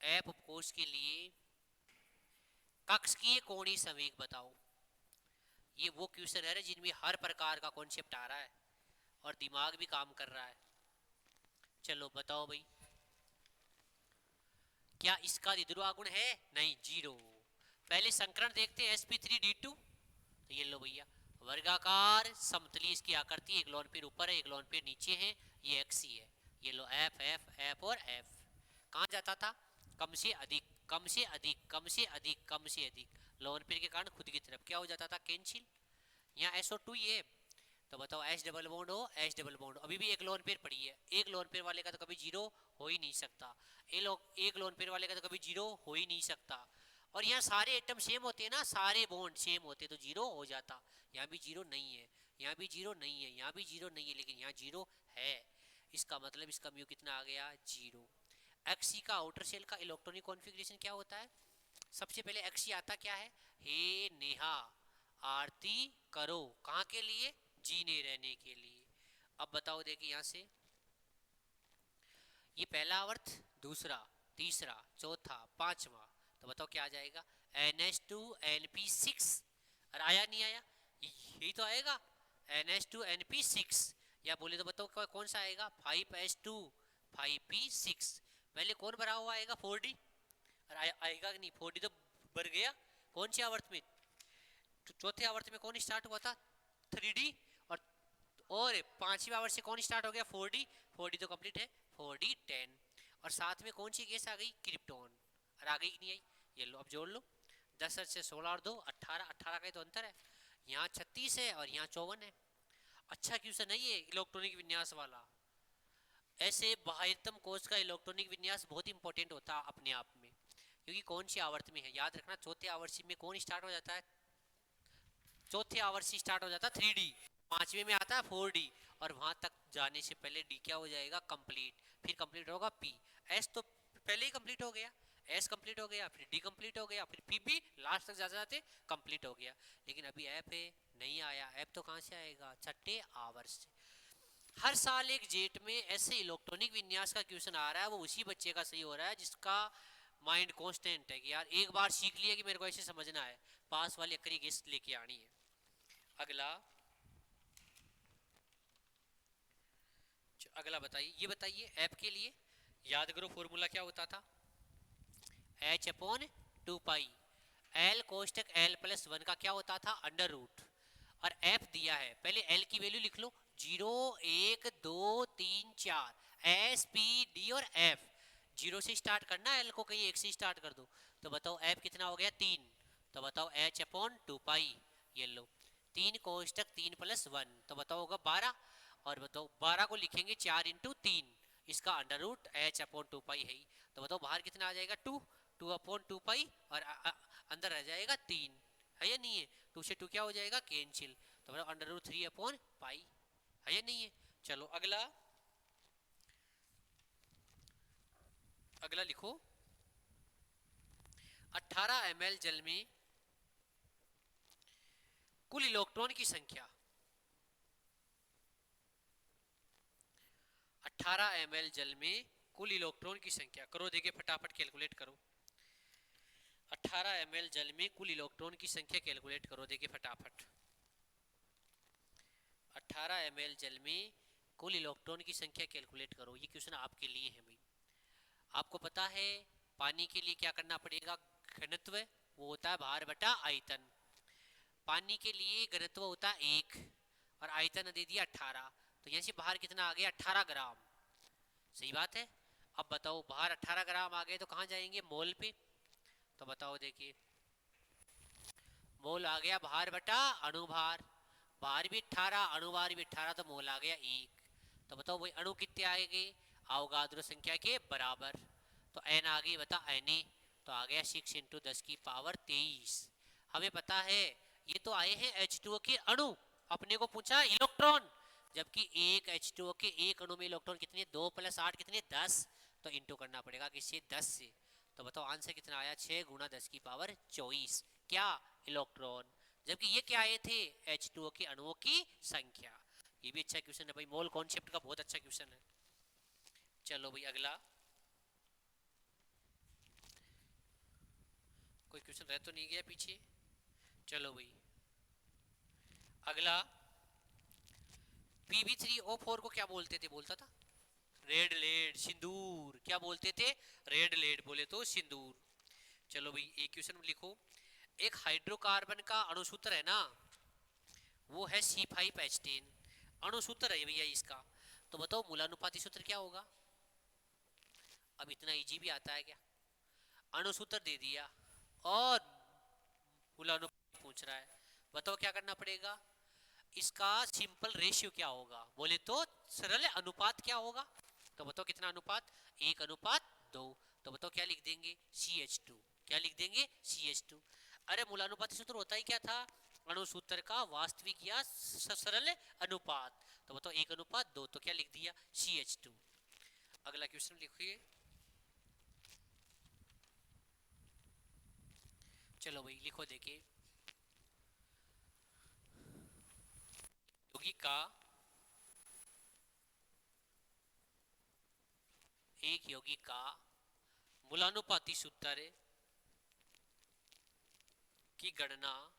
ऐप कोष के लिए कक्षीय कोणीय संवेग बताओ। ये वो क्वेश्चन है जिनमें हर प्रकार का कॉन्सेप्ट आ रहा है और दिमाग भी काम कर रहा है। चलो बताओ भाई, क्या इसका द्विध्रुव आघूर्ण है, नहीं, जीरो। पहले संकरण देखते हैं sp3d2। तो ये लो भैया, वर्गाकार समतली इसकी आकृति, एक लोन पेयर ऊपर है एक लोन पेयर नीचे है, ये एक्सी है। ये लो एफ एफ एफ और एफ कहाँ जाता था, कम से अधिक कम से अधिक कम से अधिक कम से अधिक, लोन पेयर के कारण खुद की तरफ क्या हो जाता था, कैंसिल। यहाँ SO2 ये, तो बताओ एच डबल बॉन्ड हो, एच डबल बॉन्ड अभी भी एक लोन पेयर पड़ी है, एक लोन पेयर वाले का तो कभी जीरो हो ही नहीं सकता, एक लोन पेयर वाले का तो कभी जीरो हो ही नहीं सकता। और यहाँ सारे एटम सेम होते हैं ना, सारे बॉन्ड सेम होते तो जीरो हो जाता। यहाँ भी जीरो नहीं है, यहाँ भी जीरो नहीं है, यहाँ भी जीरो नहीं है, लेकिन यहाँ जीरो है। इसका मतलब इसका म्यू कितना आ गया, जीरो। एक्सी का आउटर सेल का इलेक्ट्रॉनिक कॉन्फ़िगरेशन क्या होता है, सबसे पहले एक्सी आता क्या है, हे नेहा आरती करो, कहाँ के लिए, जीने रहने के लिए। अब बताओ देखिए यहाँ से, ये पहला आवर्त, दूसरा, तीसरा, चौथा, पांचवा, तो बताओ क्या आ जाएगा, NH2NP6। और आया नहीं आया, यही तो आएगा NH2NP6। या बोले तो बताओ कौन सा आएगा, 5S2 5P6। पहले कौन भरा हुआ आएगा, 4D। और आएगा नहीं, 4D तो भर गया कौन सी आवर्त में, चौथे आवर्त में कौन स्टार्ट हुआ था, 3D। और पांचवी आवर्त से कौन स्टार्ट हो गया, 4D। 4D तो कंप्लीट है, 4D 10। और साथ में कौन सी गैस आ गई, क्रिप्टॉन। और आ गई कि नहीं आई, ये लो अब जोड़ लो, 10 से 16 और 2 18, 18 का ही तो अंतर है, यहाँ 36 है और यहाँ 54 है। अच्छा क्वेश्चन है ये इलेक्ट्रॉनिक विन्यास वाला। ऐसे बाह्यतम कोश का इलेक्ट्रॉनिक विन्यास बहुत इंपॉर्टेंट होता है अपने आप में, क्योंकि कौन सी आवर्त में है, याद रखना चौथे आवर्त में कौन स्टार्ट हो जाता है, चौथे आवर्त से स्टार्ट हो जाता है 3D, पांचवे में आता है 4D। और वहां तक जाने से पहले डी क्या हो जाएगा, कंप्लीट। फिर कंप्लीट होगा पी, एस तो पहले ही कंप्लीट हो गया, एस कंप्लीट हो गया, फिर डी कंप्लीट हो गया, फिर पी भी लास्ट तक जाते जाते कंप्लीट हो गया। लेकिन अभी ऐप है नहीं आया, ऐप तो कहाँ से आएगा, छठे आवर्त से। हर साल एक जेट में ऐसे इलेक्ट्रॉनिक विन्यास का क्वेश्चन आ रहा है, वो उसी बच्चे का सही हो रहा है जिसका माइंड कांस्टेंट है कि यार एक बार सीख लिया कि मेरे को ऐसे समझना है, पास वाली अकरी गेस्ट लेके आनी है। अगला, अगला बताइए, ये बताइए ऐप के लिए याद करो फॉर्मूला क्या होता था, H/2 पाई, L कोष्टक L प्लस 1 का क्या होता था, अंडर रूट। और F दिया है, पहले L की वैल्यू लिख लो, 0 1 2 3 4, S P D और F। 0 से स्टार्ट करना, L को कहीं 1 से स्टार्ट कर दो। तो बताओ F कितना हो गया, 3। तो बताओ H/2 पाई, ये लो 3 कोष्टक 3 प्लस 1, तो बताओ होगा 12। और बताओ 12 को लिखेंगे 4 इंटू 3, इसका अंडर रूट H/2 पाई है ही। तो बताओ बाहर कितना आ जाएगा, 2, 2/2 पाई, और अंदर रह जाएगा 3, है या नहीं है, 2 से 2 क्या हो जाएगा, कैंसिल। तो मतलब अंडर रूट 3/पाई, है या नहीं है। चलो अगला, अगला लिखो, 18 ml जल में कुल इलेक्ट्रॉन की संख्या, 18 ml जल में कुल इलेक्ट्रॉन की संख्या करो, देखिए फटाफट कैलकुलेट करो। 18 ml जल में कुल इलेक्ट्रॉन की संख्या कैलकुलेट करो। देखिए फटाफट, 18 ml जल में कुल इलेक्ट्रॉन की संख्या कैलकुलेट करो। ये क्वेश्चन आपके लिए है भाई। आपको पता है पानी के लिए क्या करना पड़ेगा? घनत्व, वो होता है भार बटा आयतन। पानी के लिए घनत्व होता है 1 और आयतन दे दिया 18, तो यहाँ से बाहर कितना आ गया? 18 ग्राम। सही बात है। अब बताओ बाहर 18 ग्राम आ गए तो कहाँ जाएंगे? मोल पे। तो बताओ, देखिए मोल आ गया भार बटा अणुभार। भार भी 18, अणुभार भी 18, तो मोल आ गया 1। तो बताओ भाई अणु कितने आएंगे? अवगाद्रो संख्या के बराबर। तो एन आ गई, बता एन ए, तो आ गया 6 × 10⁻23। हमें पता है ये तो आए हैं H2O के अणु, अपने को पूछा इलेक्ट्रॉन, जबकि एक H2O के एक अणु में इलेक्ट्रॉन कितने? 2 + 8 कितने? 10। तो इंटू करना पड़ेगा किससे? 10 से। तो बताओ आंसर कितना आया? 6 × 10⁻24। क्या? इलेक्ट्रॉन। जबकि ये क्या आए थे? H2O के अणुओं की संख्या। ये भी अच्छा क्वेश्चन है भाई, मोल कॉन्सेप्ट का बहुत अच्छा क्वेश्चन है। चलो भाई अगला, कोई क्वेश्चन रह तो नहीं गया पीछे? चलो भाई अगला, Pb3O4 को क्या बोलते थे? बोलता था रेड लेड, सिंदूर। क्या बोलते थे? रेड लेड, बोले तो सिंदूर। चलो भाई एक क्वेश्चन लिखो। एक हाइड्रोकार्बन का अणुसूत्र है ना, वो है C5H10। अणुसूत्र है भैया इसका। तो बताओ मूलानुपाती सूत्र क्या होगा? अब इतना इजी भी आता है क्या? अणुसूत्र दे दिया और मूलानुपाती पूछ रहा है, बताओ क्या करना पड़ेगा? इसका सिंपल रेशियो क्या होगा? बोले तो सरल अनुपात क्या होगा? तो बताओ कितना अनुपात? 1:2। तो बताओ क्या लिख देंगे? CH2। क्या लिख देंगे? CH2। अरे मूलानुपाती सूत्र होता ही क्या था? अणुसूत्र का वास्तविक या सरल अनुपात। तो बताओ 1:2, तो क्या लिख दिया? CH2। अगला क्वेश्चन लिखिए। चलो भाई लिखो, देखिए यौगिक का एक यौगिक का मूलानुपाती सूत्र की गणना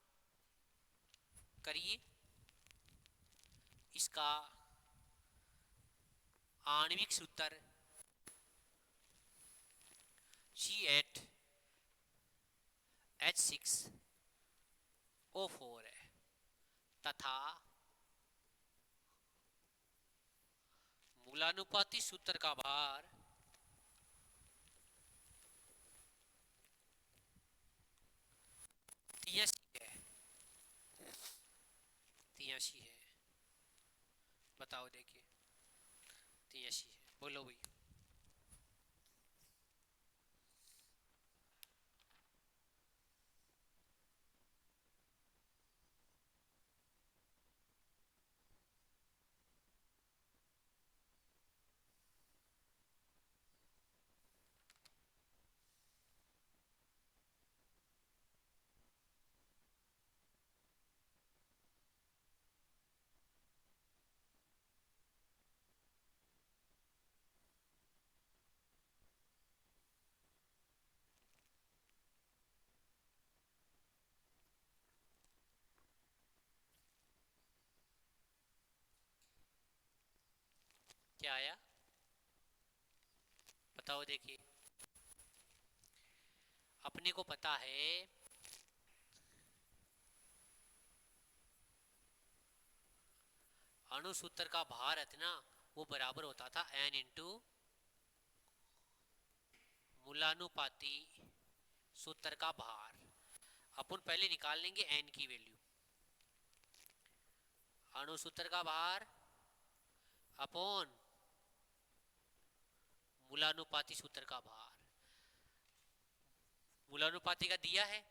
करिए। इसका आणविक सूत्र C8H6O4 है तथा मूलानुपाती सूत्र का भार 83 है। 83 है। बताओ, देखिए 83 है। बोलो भाई। क्या आया? बताओ, देखिए अपने को पता है अणुसूत्र का भार है ना, वो बराबर होता था N × मूलानुपाती सूत्र का भार। अपन पहले निकाल लेंगे N की वैल्यू। अणुसूत्र का भार अपॉन मूलानुपाती सूत्र का भार। मूलानुपाती का दिया है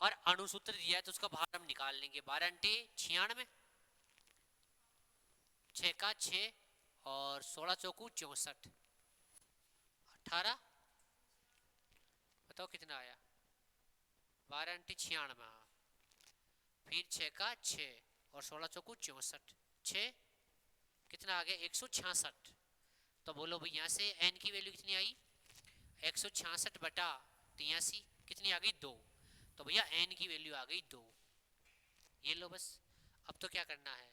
और अणुसूत्र दिया है, तो उसका भार हम निकाल लेंगे। 12 × 96, 6 का 6 और 16 चौकू 64, 18। बताओ कितना आया? 12 × 96, फिर 6 का 6 और 16 चौकू 64, 6 कितना आ गया? 166। तो बोलो भाई यहाँ से n की वैल्यू कितनी आई? 166 बटा 83 कितनी आ गई 2। तो भैया n की वैल्यू आ गई 2। ये लो बस। अब तो क्या करना है,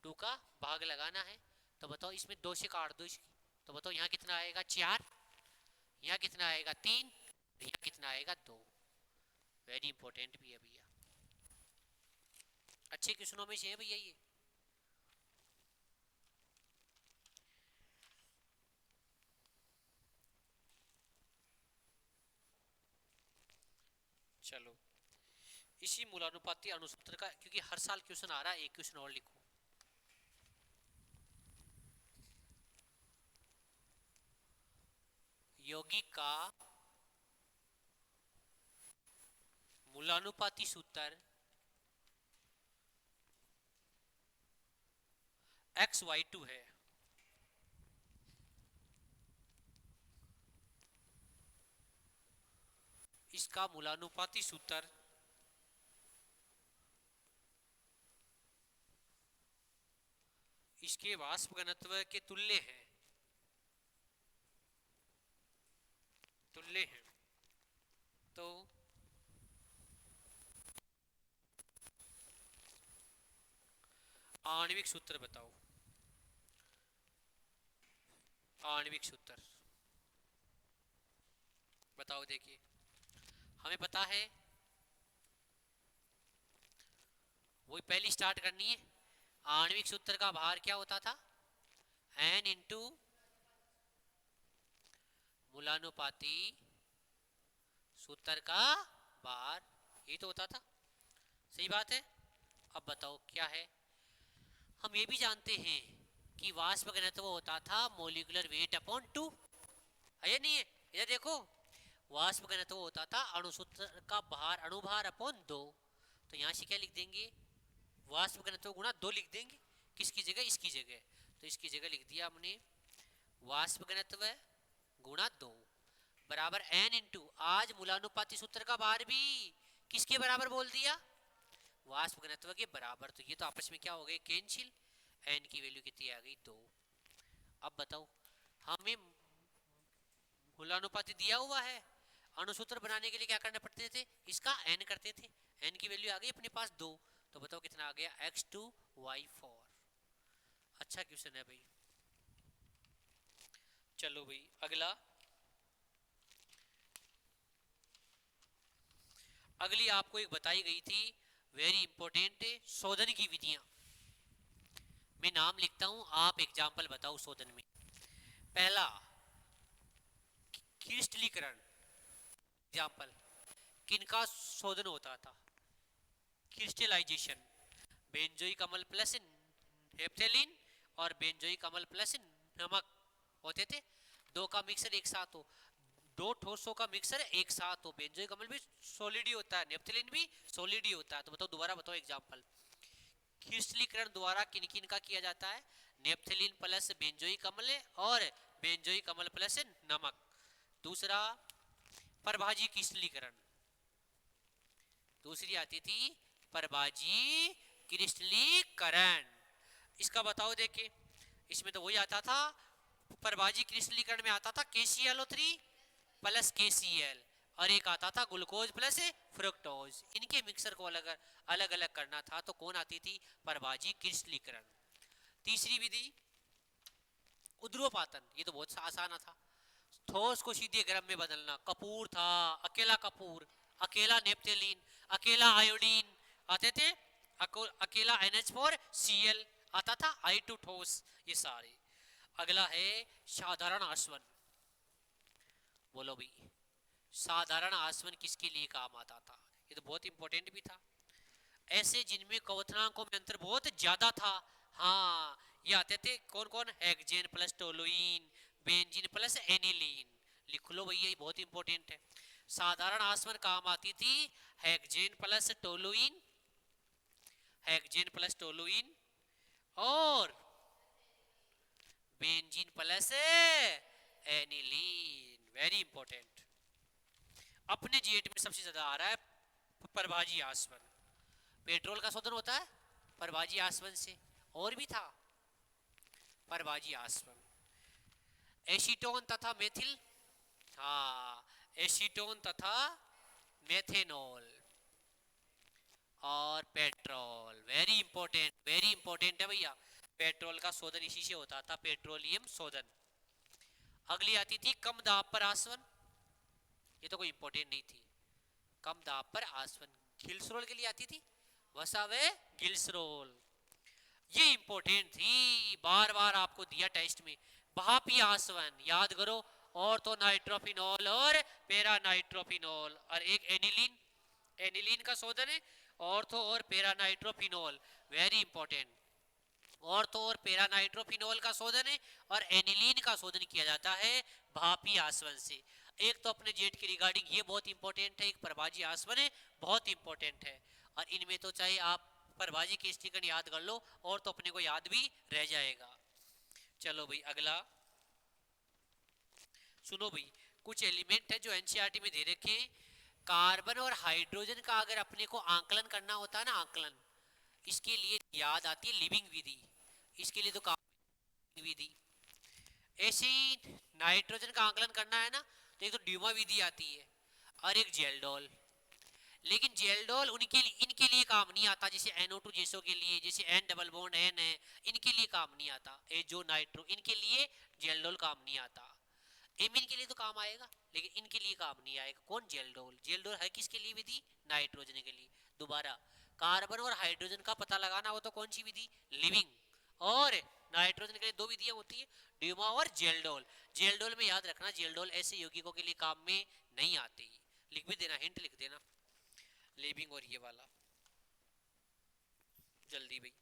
2 का भाग लगाना है। तो बताओ इसमें 2 से काट दो इसकी, तो बताओ यहाँ कितना आएगा 4, यहाँ कितना आएगा 3, यहाँ कितना आएगा 2। वेरी इंपॉर्टेंट भी है भैया, अच्छे क्वेश्चनों में से है भैया ये। चलो इसी मूलानुपाती अणुसूत्र का, क्योंकि हर साल क्वेश्चन आ रहा है, एक क्वेश्चन और लिखो। यौगिक का मूलानुपाती सूत्र XY2 है। इसका मूलानुपाती सूत्र इसके वाष्प घनत्व के तुल्य है, तुल्य है। तो आणविक सूत्र बताओ, आणविक सूत्र बताओ। देखिए हमें पता है, वही पहली स्टार्ट करनी है। आणविक सूत्र का भार क्या होता था, n इंटू मूलानुपाती सूत्र का भार, ये तो होता था। सही बात है। अब बताओ क्या है, हम ये भी जानते हैं कि वाष्प घनत्व होता था मोलिकुलर वेट अपॉन 2, है या नहीं है? इधर देखो, वाष्प घनत्व होता था अणुसूत्र का भार, अणुभार अपॉन 2। तो यहाँ से क्या लिख देंगे, वाष्प घनत्व गुणा 2 लिख देंगे। किसकी जगह, इसकी जगह। तो इसकी जगह लिख दिया हमने वाष्प घनत्व गुणा 2 बराबर n इंटू, आज मूलानुपाती सूत्र का भार भी किसके बराबर बोल दिया, वाष्प घनत्व के बराबर। तो ये तो आपस में क्या हो गए, कैंसिल। n की वैल्यू कितनी आ गई 2। अब बताओ, हमें मूलानुपाती दिया हुआ है, अणुसूत्र बनाने के लिए क्या करना पड़ते थे, इसका n करते थे। n की वैल्यू आ गई अपने पास 2। तो बताओ कितना आ गया, X2Y4। अच्छा क्वेश्चन है भाई। चलो भाई अगला, अगली आपको एक बताई गई थी, वेरी इंपॉर्टेंट, शोधन की विधियां। मैं नाम लिखता हूं, आप एग्जाम्पल बताओ शोधन में। पहला क्रिस्टलीकरण, एग्जाम्पल किनका शोधन होता था, क्रिस्टलाइजेशन। बेंजोइक अम्ल प्लस नेप्थेलीन और बेंजोइक अम्ल प्लस नमक होते थे। दो का मिक्सर एक साथ हो, दो ठोसों का मिक्सर एक साथ हो। बेंजोइक अम्ल भी सॉलिड ही होता है, नेप्थेलीन भी सॉलिड ही होता है। तो बताओ, दोबारा बताओ एग्जांपल। क्रिस्टलीकरण द्वारा किन किन का किया जाता है, नेप्थेलीन प्लस बेंजोइक अम्ल और बेंजोइक अम्ल प्लस नमक। दूसरा परभाजी क्रिस्टलीकरण, दूसरी आती थी परभाजी क्रिस्टलीकरण। इसका बताओ, देखे इसमें तो वही आता था, परभाजी क्रिस्टलीकरण में आता था KClO3 प्लस KCl, और एक आता था ग्लूकोज प्लस फ्रुक्टोज। इनके मिक्सर को अलग अलग अलग करना था, तो कौन आती थी, परभाजी क्रिस्टलीकरण। तीसरी विधि उध्रुवपातन, ये तो बहुत आसान था, ठोस को सीधे गर्म में बदलना। कपूर था, अकेला कपूर, अकेला नेप्थेलीन, अकेला आयोडीन आते थे, अकेला NH4Cl आता था, I2 ठोस, ये सारे। अगला है साधारण आसवन। बोलो भाई, साधारण आसवन किसके लिए काम आता था, ये तो बहुत इंपॉर्टेंट भी था। ऐसे जिनमें क्वथनांकों में अंतर बहुत ज्यादा था, हाँ ये आते थे कौन कौन, hexane plus toluene, benzene plus aniline. लिख लो भैया, ये बहुत इंपॉर्टेंट है। साधारण आसवन काम आती थी hexane plus toluene, hexane plus toluene और benzene plus aniline. Very important. अपने जीएट में सबसे ज्यादा आ रहा है परभाजी आसवन। पेट्रोल का शोधन होता है परभाजी आसवन से, और भी था परभाजी आसवन। एसीटोन तथा मेथिल, हाँ एसीटोन तथा मेथेनॉल और पेट्रोल। वेरी इंपॉर्टेंट है भैया। पेट्रोल का शोधन इसी से होता था, पेट्रोलियम शोधन। अगली आती थी कम दाब पर आसवन। ये तो कोई इंपॉर्टेंट नहीं थी। कम दाब पर आसवन गिल्सरोल के लिए आती थी, वसावे गिल्सरोल। ये इंपॉर्टेंट थी, बार बार आपको दिया टेस्ट में। भापी आसवन याद करो, और तो नाइट्रोफिनॉल और पेरा नाइट्रोफिनॉल, और एक एनिलीन, एनिलीन का शोधन है। और तो और पेरा नाइट्रोफिनॉल, वेरी इंपॉर्टेंट। और तो और पेरा नाइट्रोफिनॉल का शोधन है और एनिलीन का शोधन किया जाता है भापी आसवन से। एक तो अपने जेट के रिगार्डिंग ये बहुत इंपॉर्टेंट है, एक प्रभाजी आसवन है, बहुत इंपॉर्टेंट है। और इनमें तो चाहे आप प्रभाजी के स्टिकन याद कर लो, और तो अपने को याद भी रह जाएगा। चलो भाई अगला सुनो भाई। कुछ एलिमेंट है जो एनसीईआरटी में दे रखे हैं। कार्बन और हाइड्रोजन का अगर अपने को आंकलन करना होता है ना, आंकलन, इसके लिए याद आती है लिविंग विधि। इसके लिए तो कार्बन विधि। ऐसे ही नाइट्रोजन का आंकलन करना है ना, तो एक तो ड्यूमा विधि आती है और एक जेल्डोल। लेकिन जेल्डोल उनके लिए, इनके लिए काम नहीं आता, जैसे NO2 जैसों के लिए, जैसे N डबल बॉन्ड N है, इनके लिए काम नहीं आता। ए जो नाइट्रो, इनके लिए जेल्डोल काम नहीं आता। एमीन के लिए तो काम आएगा, लेकिन इनके लिए काम नहीं आएगा। कौन? जेल्डोल। जेल्डोल है किसके लिए विधि? नाइट्रोजन के लिए। दोबारा कार्बन और हाइड्रोजन का पता लगाना हो तो कौन सी विधि? लिविंग। और नाइट्रोजन के लिए दो विधियां होती है, ड्यूमा और जेल्डोल। जेल्डोल में याद रखना, जेल्डोल ऐसे यौगिकों के लिए काम में नहीं आती। लिख भी देना, हिंट लिख देना, लिविंग और ये वाला, जल्दी भाई।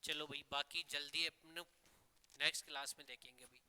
चलो भाई बाकी जल्दी अपने नेक्स्ट क्लास में देखेंगे भाई।